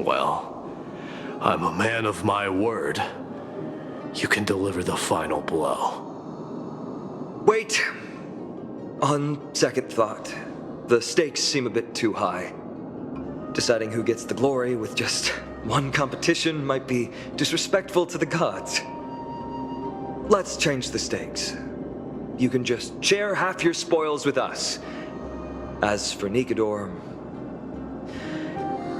Well, I'm a man of my word. You can deliver the final blow. Wait. On second thought, the stakes seem a bit too high. Deciding who gets the glory with just one competition might be disrespectful to the gods. Let's change the stakes. You can just share half your spoils with us. As for Nikador,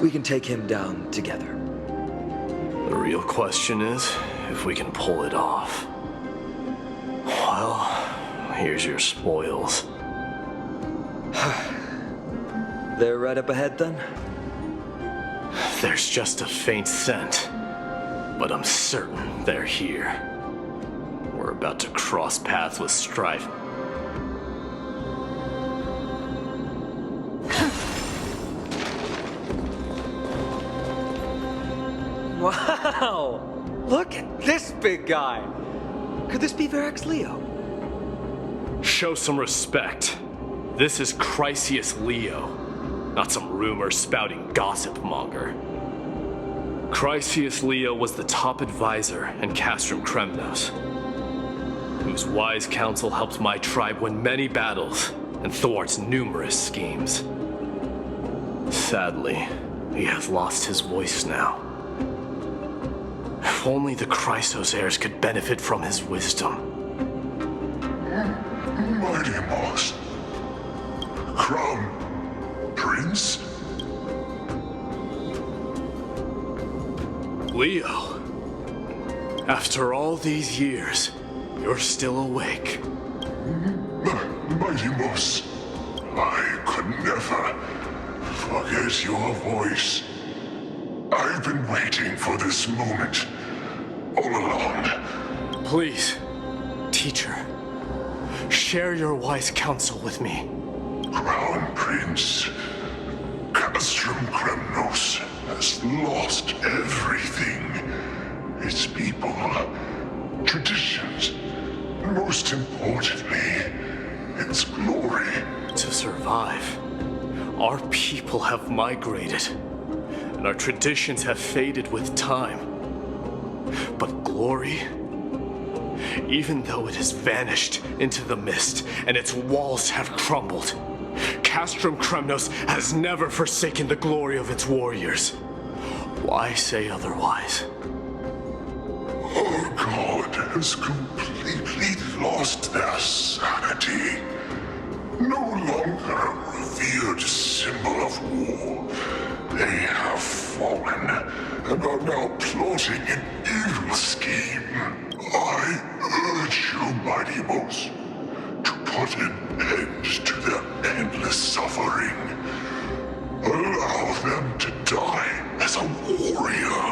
we can take him down together. The real question is if we can pull it off. Well, here's your spoils. They're right up ahead then? There's just a faint scent, but I'm certain they're here. We're about to cross paths with strife. Wow! Look at this big guy! Could this be Varric's Leo? Show some respect. This is Chrysius Leo, not some rumor-spouting gossip monger. Chrysius Leo was the top advisor in Castrum Kremnos, whose wise counsel helped my tribe win many battles and thwarts numerous schemes. Sadly, he has lost his voice now. If only the Chrysos heirs could benefit from his wisdom. Mighty Moss. Crown Prince? Leo, after all these years, you're still awake. Mighty Moss, I could never forget your voice. I've been waiting for this moment all along. Please, teacher, share your wise counsel with me. Crown Prince, Castrum Kremnos has lost everything. Its people, traditions, and most importantly, its glory. To survive, our people have migrated, and our traditions have faded with time. But glory, even though it has vanished into the mist and its walls have crumbled, Castrum Kremnos has never forsaken the glory of its warriors. Why say otherwise? Our god has completely lost their sanity. No longer a revered symbol of war, they have fallen and are now plotting an evil scheme. I urge you, mighty Mos, to put an end to their endless suffering. Allow them to die as a warrior.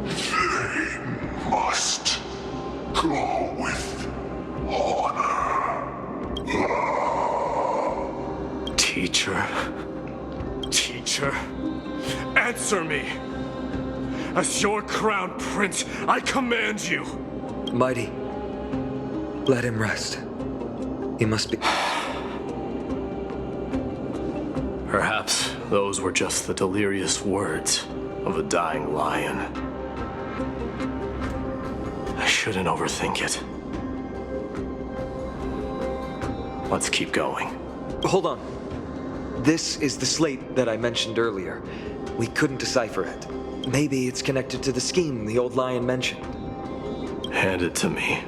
They must go with honor. Teacher, answer me! As your crown prince, I command you! Mighty, let him rest. He must be... Perhaps those were just the delirious words of a dying lion. I shouldn't overthink it. Let's keep going. Hold on. This is the slate that I mentioned earlier. We couldn't decipher it. Maybe it's connected to the scheme the old lion mentioned. Hand it to me.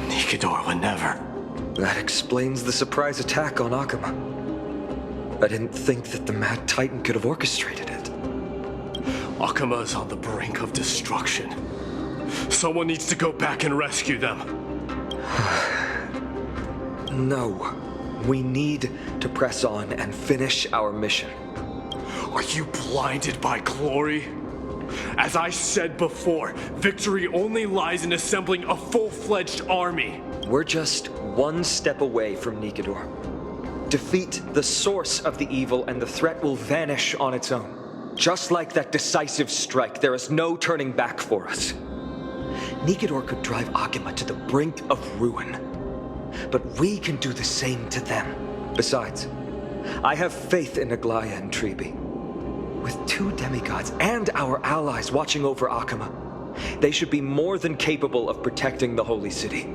Nikidor would never. That explains the surprise attack on Akama. I didn't think that the Mad Titan could have orchestrated it. Akama is on the brink of destruction. Someone needs to go back and rescue them. No. We need to press on and finish our mission. Are you blinded by glory? As I said before, victory only lies in assembling a full-fledged army. We're just one step away from Nikidor. Defeat the source of the evil and the threat will vanish on its own. Just like that decisive strike, there is no turning back for us. Nikidor could drive Akama to the brink of ruin. But we can do the same to them. Besides, I have faith in Aglaya and Tribi. With two demigods and our allies watching over Akama, they should be more than capable of protecting the Holy City.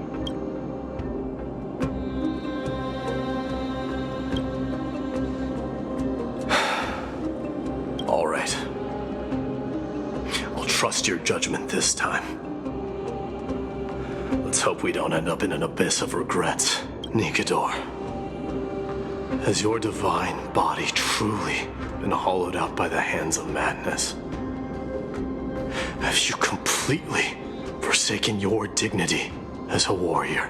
All right. I'll trust your judgment this time. Let's hope we don't end up in an abyss of regrets. Nikidor, has your divine body truly been hollowed out by the hands of madness? Have you completely forsaken your dignity as a warrior?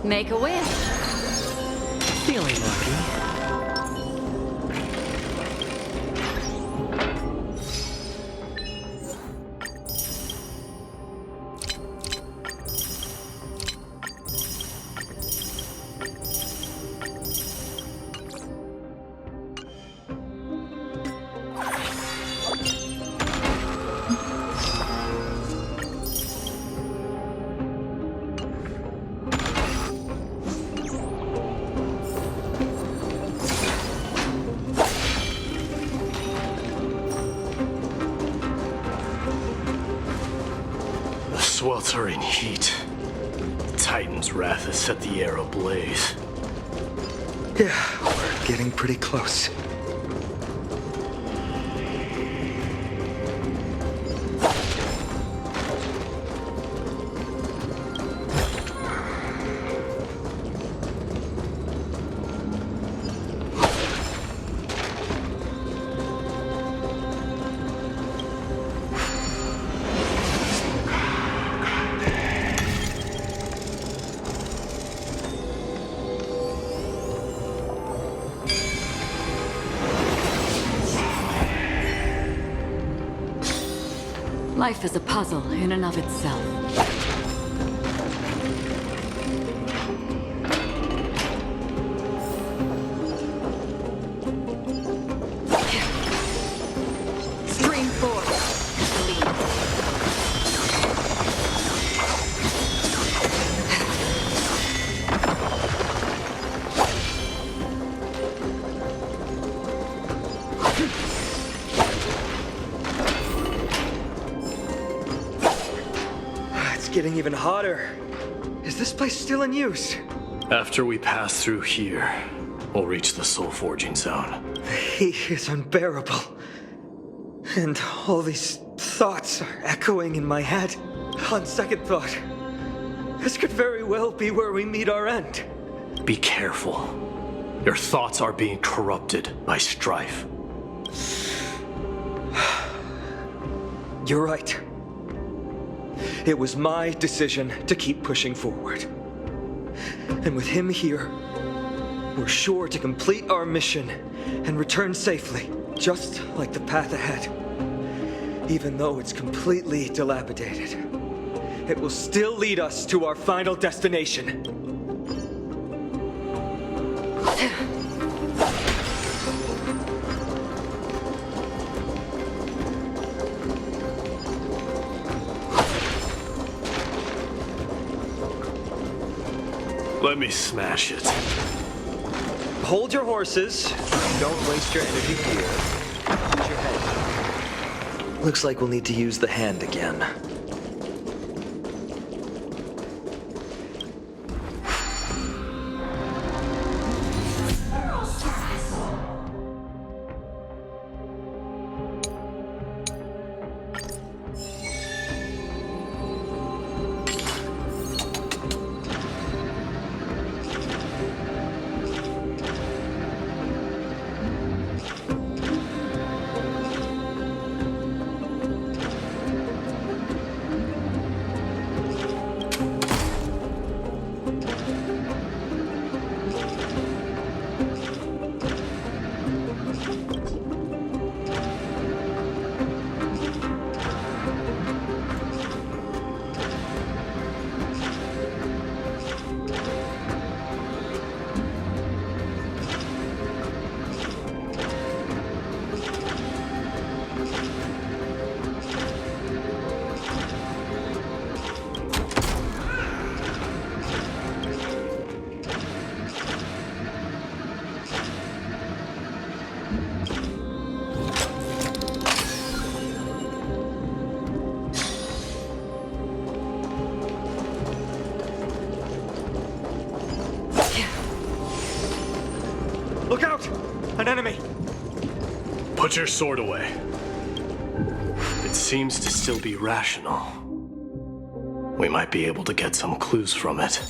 Make a wish. Feeling lucky. Sweltering heat. The Titan's wrath has set the air ablaze. Yeah, we're getting pretty close. Life is a puzzle in and of itself. Stream force. Lead. It's getting even hotter. Is this place still in use? After we pass through here, we'll reach the soul forging zone. The heat is unbearable. And all these thoughts are echoing in my head. On second thought, this could very well be where we meet our end. Be careful. Your thoughts are being corrupted by strife. You're right. It was my decision to keep pushing forward. And with him here, we're sure to complete our mission and return safely, just like the path ahead. Even though it's completely dilapidated, it will still lead us to our final destination. Let me smash it. Hold your horses. Don't waste your energy here. Use your head. Looks like we'll need to use the hand again. Look out! An enemy! Put your sword away. It seems to still be rational. We might be able to get some clues from it.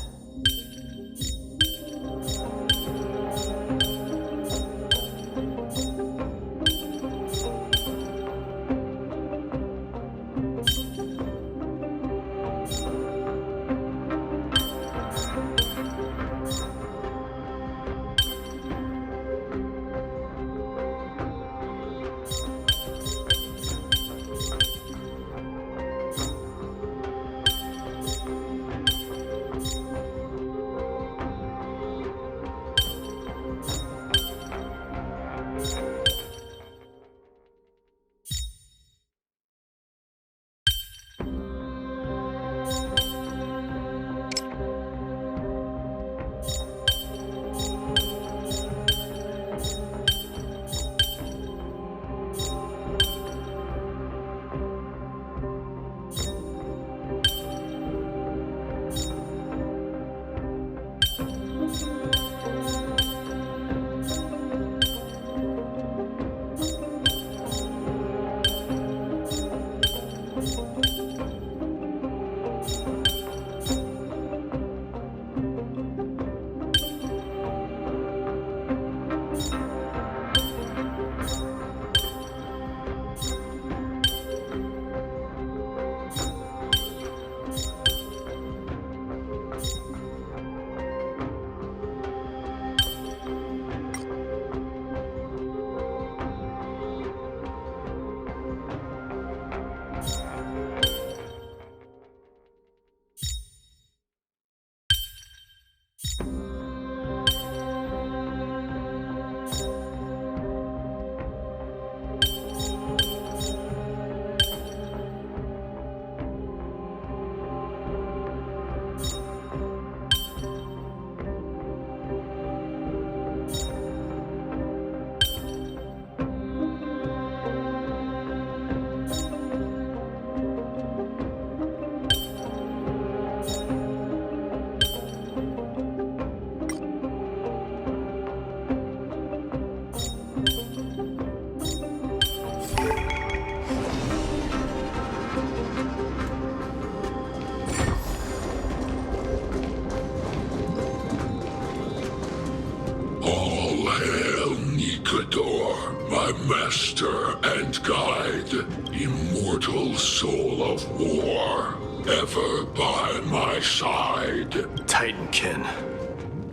master and guide, immortal soul of war, ever by my side. Titankin,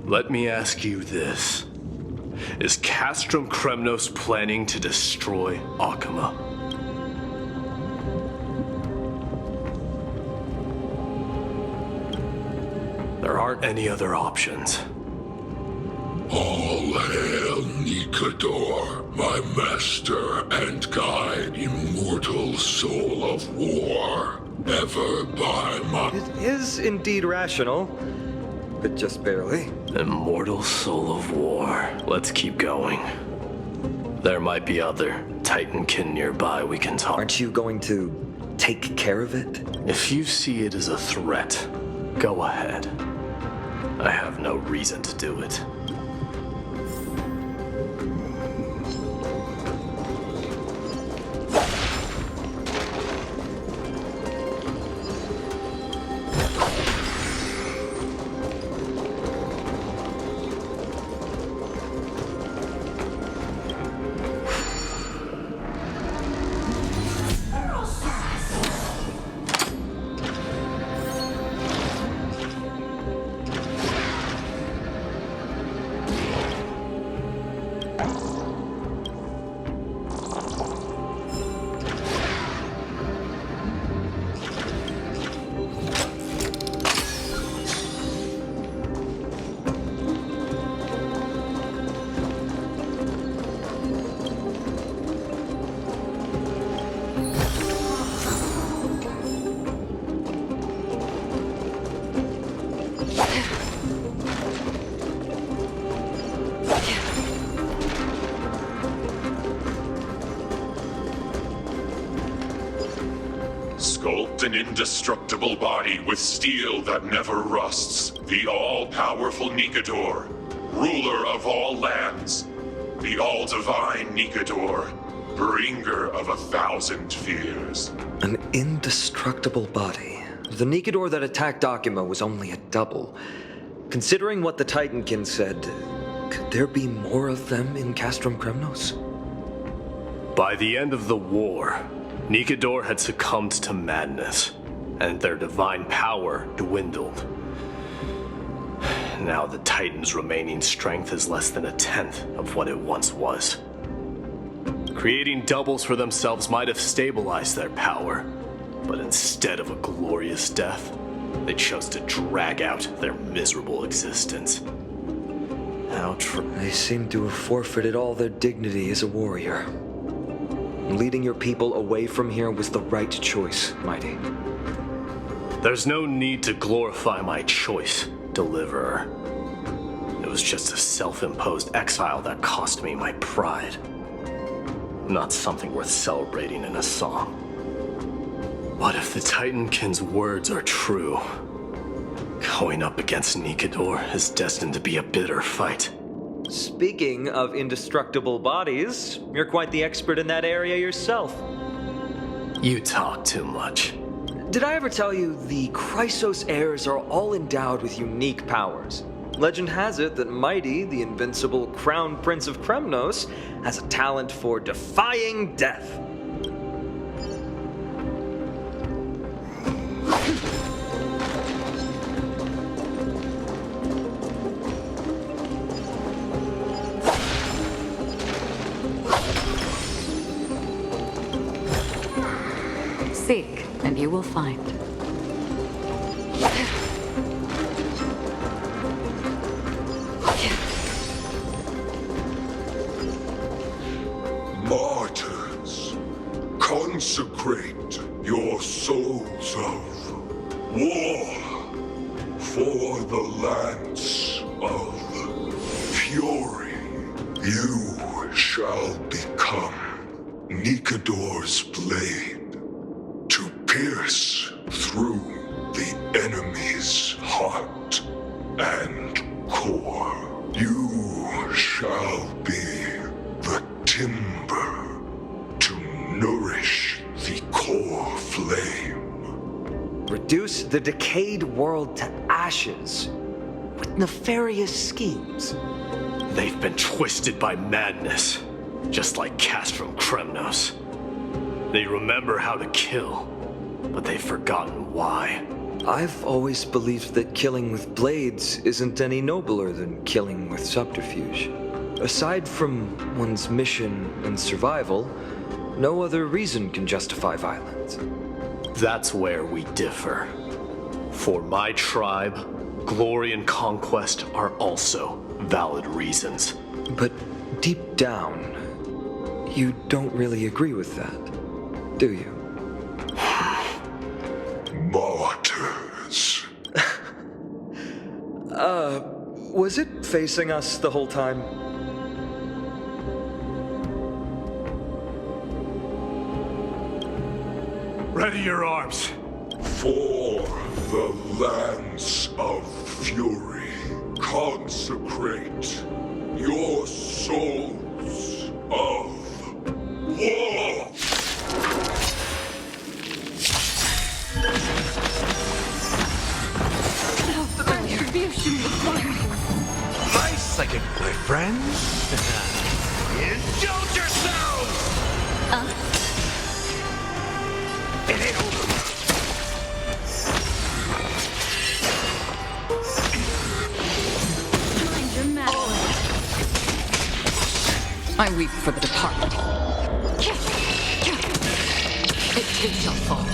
let me ask you this. Is Castrum Kremnos planning to destroy Akama? There aren't any other options. All hail Nikador, my master and guide, immortal soul of war, ever by my... It is indeed rational, but just barely. Immortal soul of war. Let's keep going. There might be other Titankin nearby we can talk. Aren't you going to take care of it? If you see it as a threat, go ahead. I have no reason to do it. Sculpt an indestructible body with steel that never rusts. The all-powerful Nikador, ruler of all lands. The all-divine Nikador, bringer of 1,000 fears. An indestructible body. The Nikador that attacked Akima was only a double. Considering what the Titankin said, could there be more of them in Castrum Kremnos? By the end of the war, Nikador had succumbed to madness, and their divine power dwindled. Now the Titan's remaining strength is less than 1/10 of what it once was. Creating doubles for themselves might have stabilized their power, but instead of a glorious death, they chose to drag out their miserable existence. How They seem to have forfeited all their dignity as a warrior. Leading your people away from here was the right choice, Mighty. There's no need to glorify my choice, Deliverer. It was just a self-imposed exile that cost me my pride. Not something worth celebrating in a song. What if the Titankin's words are true? Going up against Nikador is destined to be a bitter fight. Speaking of indestructible bodies, you're quite the expert in that area yourself. You talk too much. Did I ever tell you the Chrysos heirs are all endowed with unique powers? Legend has it that Mighty, the invincible Crown Prince of Kremnos, has a talent for defying death. Seek, and you will find. Martyrs, consecrate your souls of war for the lance of fury. You shall become Nikador's blade to pierce through the enemy's heart and core. You shall be the timber to nourish the core flame. Reduce the decayed world to ashes with nefarious schemes. They've been twisted by madness. just like cast from Kremnos. They remember how to kill, but they've forgotten why. I've always believed that killing with blades isn't any nobler than killing with subterfuge. Aside from one's mission and survival, no other reason can justify violence. That's where we differ. For my tribe, glory and conquest are also valid reasons. But deep down, you don't really agree with that, do you? Martyrs. Was it facing us the whole time? Ready your arms. For the lands of fury, consecrate your souls of war. My psychic boyfriend. Indulge yourselves! It ain't over. I weep for the departed. It too shall fall.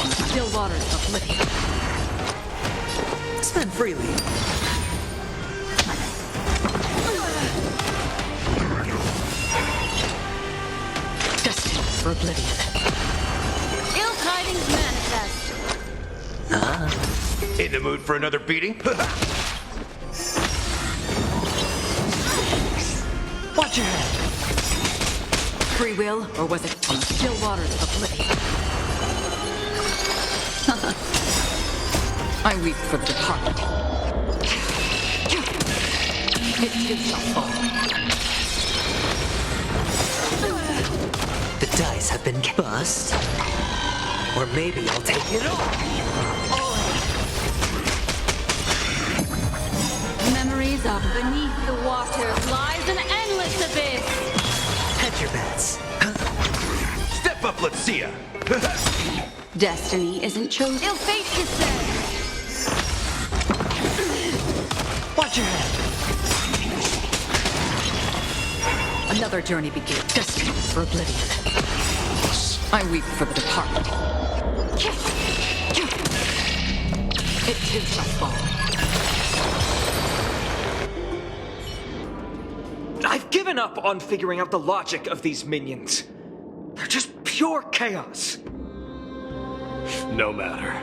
On the still waters of Oblivion. Spend freely. Destined for Oblivion. Ill tidings manifest. In the mood for another beating? Watch your head. Free will, or was it on the still waters of Oblivion? I weep for the departed. It too shall fall. The dice have been bust. Or maybe I'll take it all. Memories of beneath the water lies an endless abyss. Hedge your bets. Step up, let's see ya. Destiny isn't chosen. Ill fate descends. Watch your head. Another journey begins. Destined for Oblivion. I weep for the departed. It too shall fall. I've given up on figuring out the logic of these minions. They're just pure chaos. No matter.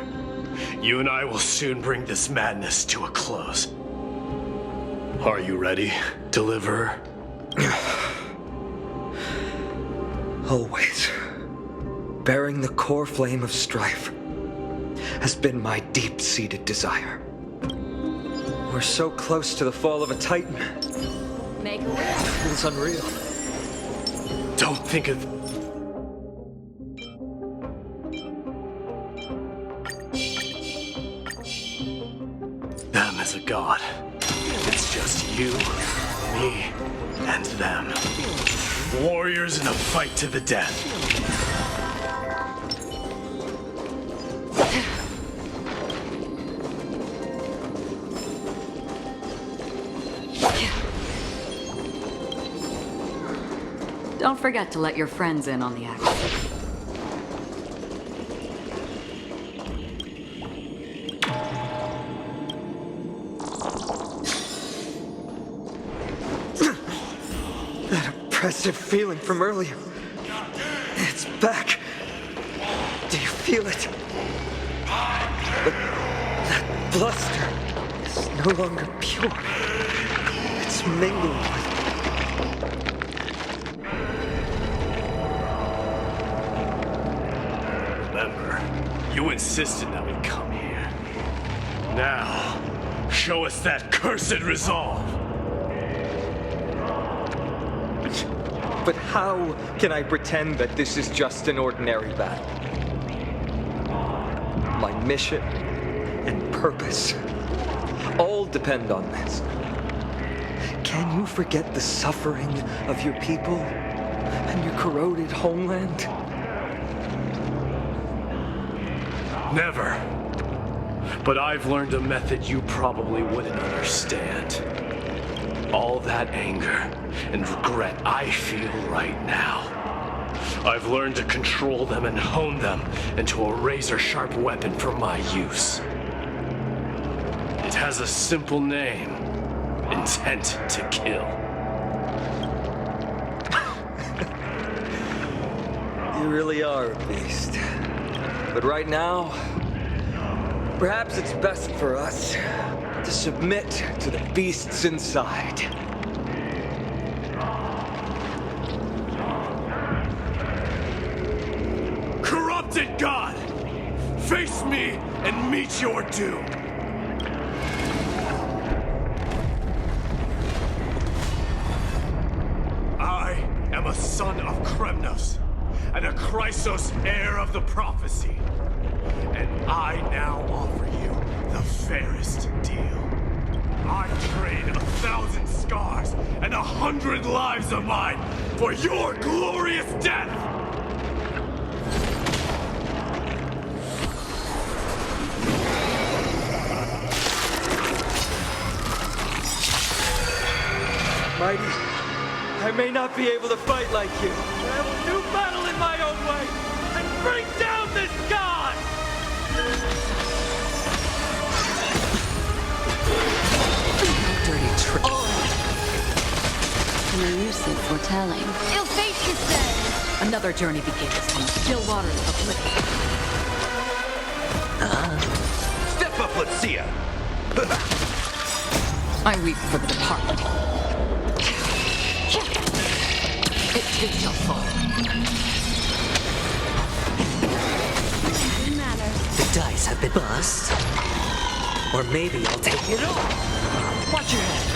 You and I will soon bring this madness to a close. Are you ready, Deliverer? Always. Bearing the core flame of strife has been my deep-seated desire. We're so close to the fall of a Titan. Make a wish. It feels unreal. Don't think of... them as a god. It's just you, me, and them. Warriors in a fight to the death. Don't forget to let your friends in on the action. That oppressive feeling from earlier. It's back. Do you feel it? But that bluster is no longer pure. It's mingled with... Remember, you insisted that we come here. Now, show us that cursed resolve. But how can I pretend that this is just an ordinary battle? My mission and purpose all depend on this. Can you forget the suffering of your people and your corroded homeland? Never. But I've learned a method you probably wouldn't understand. All that anger and regret I feel right now, I've learned to control them and hone them into a razor-sharp weapon for my use. It has a simple name: intent to kill. You really are a beast. But right now, perhaps it's best for us to submit to the beasts inside. Corrupted God! Face me and meet your doom! I am a son of Kremnos, and a Chrysos heir of the prophecy. And I now offer you the fairest deal. I trade 1,000 scars and 100 lives of mine for your glorious death! Mighty, I may not be able to fight like you, but I will do battle in my own way and bring down this god! Dirty trick. An elusive foretelling. Ill fate, you say? Another journey begins from still waters of oblivion. Step up, let's see ya. I weep for the departed. It too shall fall. The dice have been bust. Or maybe I'll take it all. Watch your head.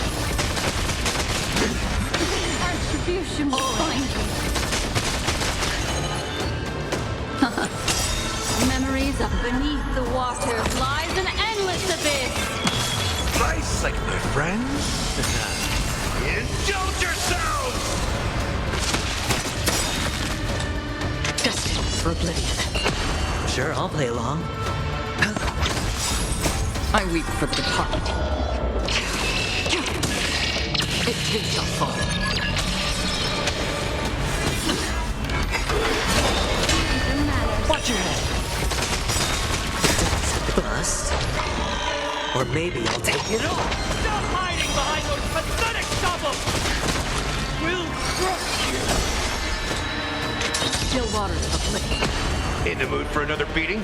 Retribution will find you. Memories of beneath the waters lies an endless abyss. Nice, like my friends. Indulge yourselves! Destined for oblivion. Sure, I'll play along. I weep for the departed. It too shall fall. Watch your head. The dice have been bust. Or maybe I'll take it all. Stop hiding behind those pathetic stumbles! We'll crush you! Still waters of oblivion. In the mood for another beating?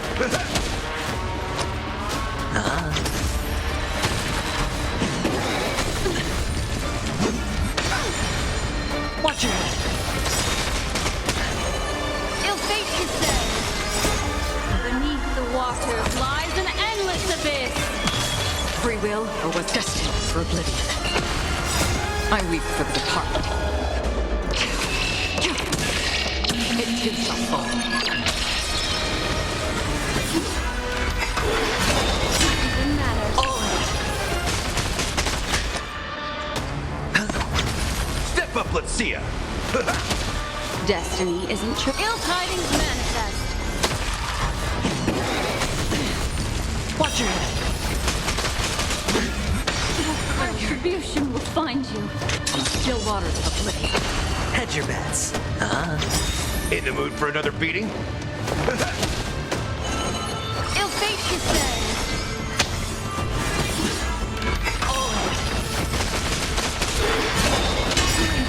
Watch your head. Ill fate, you say? Beneath the waters lies an endless abyss. Free will, or was destined for oblivion. I weep for the departed. It too shall fall. Step up, let's see ya. Destiny isn't true. Ill tidings manifest. Watch your head. Retribution will find you. On still waters of oblivion. Hedge your bets. In the mood for another beating? Ill fate, you say?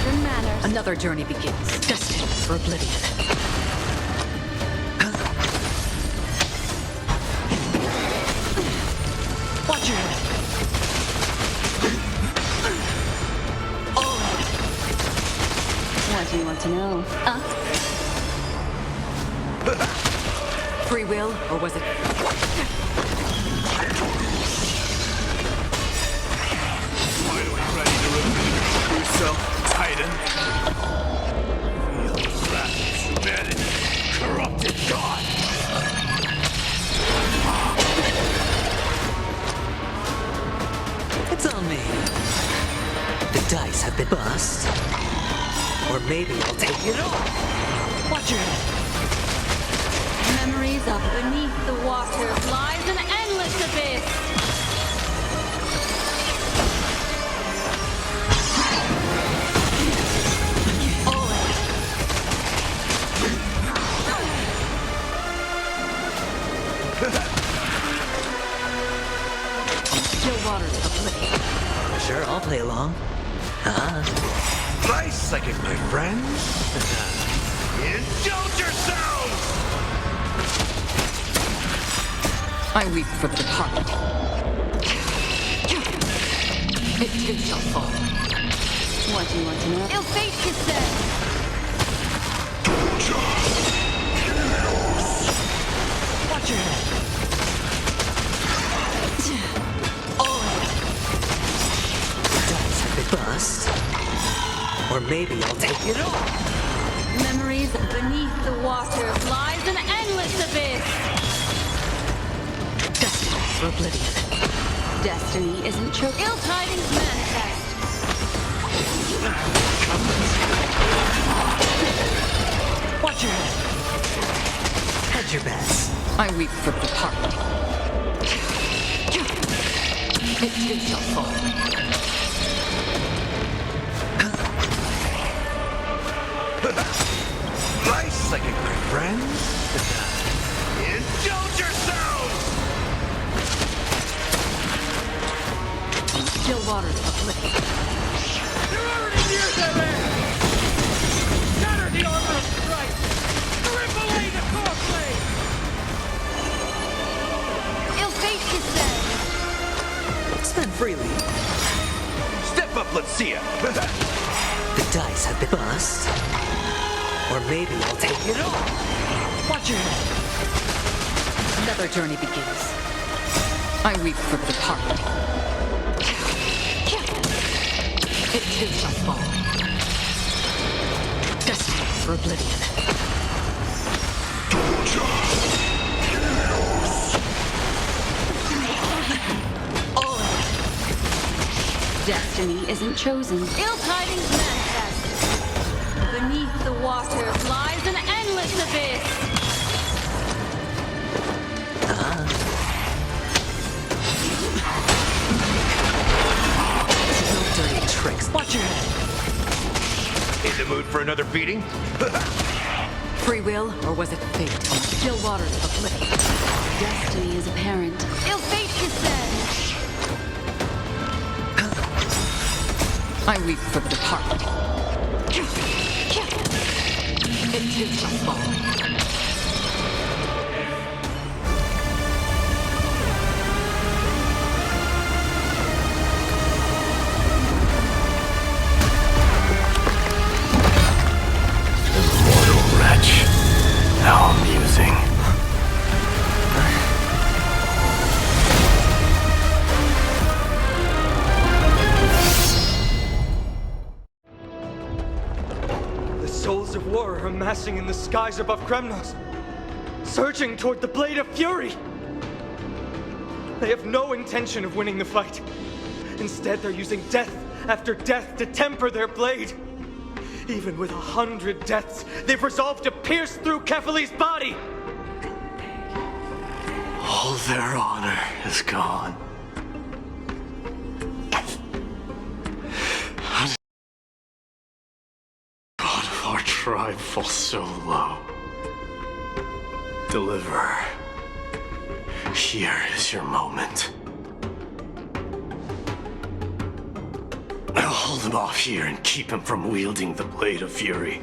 Your manners. Another journey begins. Destined for oblivion. Watch your head. What do you want to know? Free will, or was it? Finally ready to reveal yourself, Titan. Feel the wrath of humanity, corrupted God. It's on me. The dice have been bust. Or maybe I'll take it all. Watch your head. Memories of beneath the waters lies an endless abyss. Still waters of oblivion. Sure, I'll play along. Nice psychic, my friends. Indulge yourselves! I weep for the departed. It too shall fall. What do you want to know? Ill fate descends! Watch your head. Dice have been bust. Or maybe I'll take it all. Memories beneath the waters lies an endless abyss. Destiny for oblivion. Destiny isn't true. Ill tidings manifest. Watch your head. Hedge your bets. I weep for the departed. It too shall fall. Nice psychic, my friends. Indulge yourselves! Still waters of oblivion. They're already near their end! Shatter the armor of strife! Rip away the core blade! Ill fate descends. Spend freely. Step up, let's see ya. The dice have been bust. Or maybe I'll take it all. Watch your head. Another journey begins. I weep for the departed. It too shall fall. Destiny for oblivion. Destiny isn't chosen. Ill tidings manifest. Beneath the waters lies an endless abyss. No dirty tricks. Watch your head. In the mood for another beating? Free will, or was it fate? Still waters of oblivion. Destiny is apparent. Ill fate descends. I weep for the departed. It too shall fall. Immortal wretch. How amusing. The souls of war are amassing in the skies above Kremnos, surging toward the Blade of Fury. They have no intention of winning the fight. Instead, they're using death after death to temper their blade. Even with 100 deaths, they've resolved to pierce through Kefali's body. All their honor is gone. How did God of our tribe fall so low? Deliverer, here is your moment. I'll hold him off here and keep him from wielding the Blade of Fury.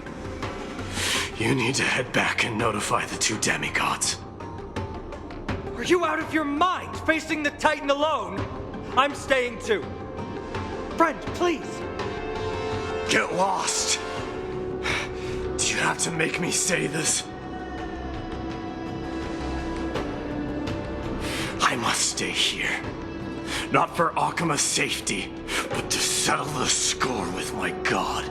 You need to head back and notify the two demigods. Are you out of your mind, facing the Titan alone? I'm staying too. Friend, please. Get lost! Do you have to make me say this? I must stay here. Not for Akima's safety, but to settle the score with my god.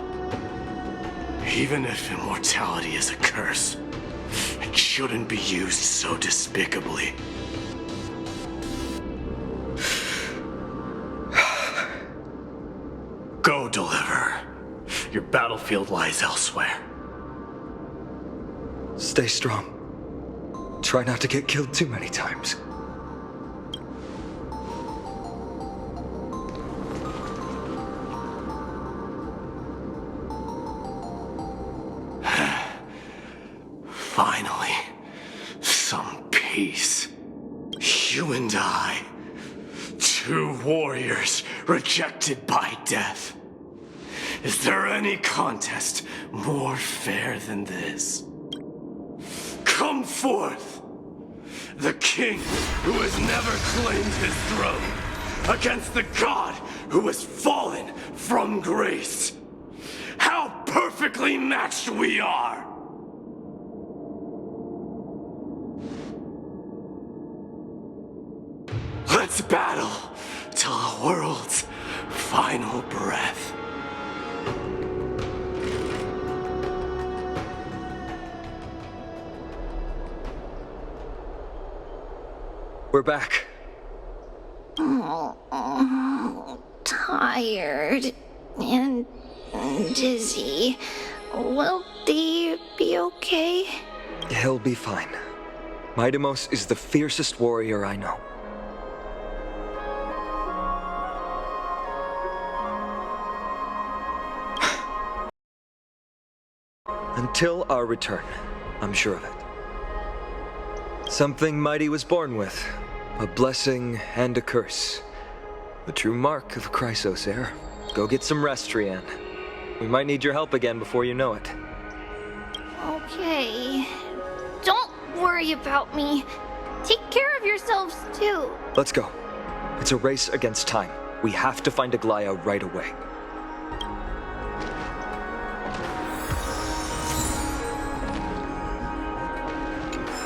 Even if immortality is a curse, it shouldn't be used so despicably. Go, Deliverer. battlefield lies elsewhere. Stay strong. Try not to get killed too many times. Finally, some peace. You and I, two warriors rejected by death. Is there any contest more fair than this? Come forth, the king who has never claimed his throne, against the god who has fallen from grace. How perfectly matched we are! Let's battle till the world's final breath. We're back. Tired and dizzy. Will they be okay? He'll be fine. Midamos is the fiercest warrior I know. Until our return, I'm sure of it. Something mighty was born with. A blessing and a curse. The true mark of Chrysos heir. Go get some rest, Trianne. We might need your help again before you know it. Okay. Don't worry about me. Take care of yourselves, too. Let's go. It's a race against time. We have to find Aglaya right away.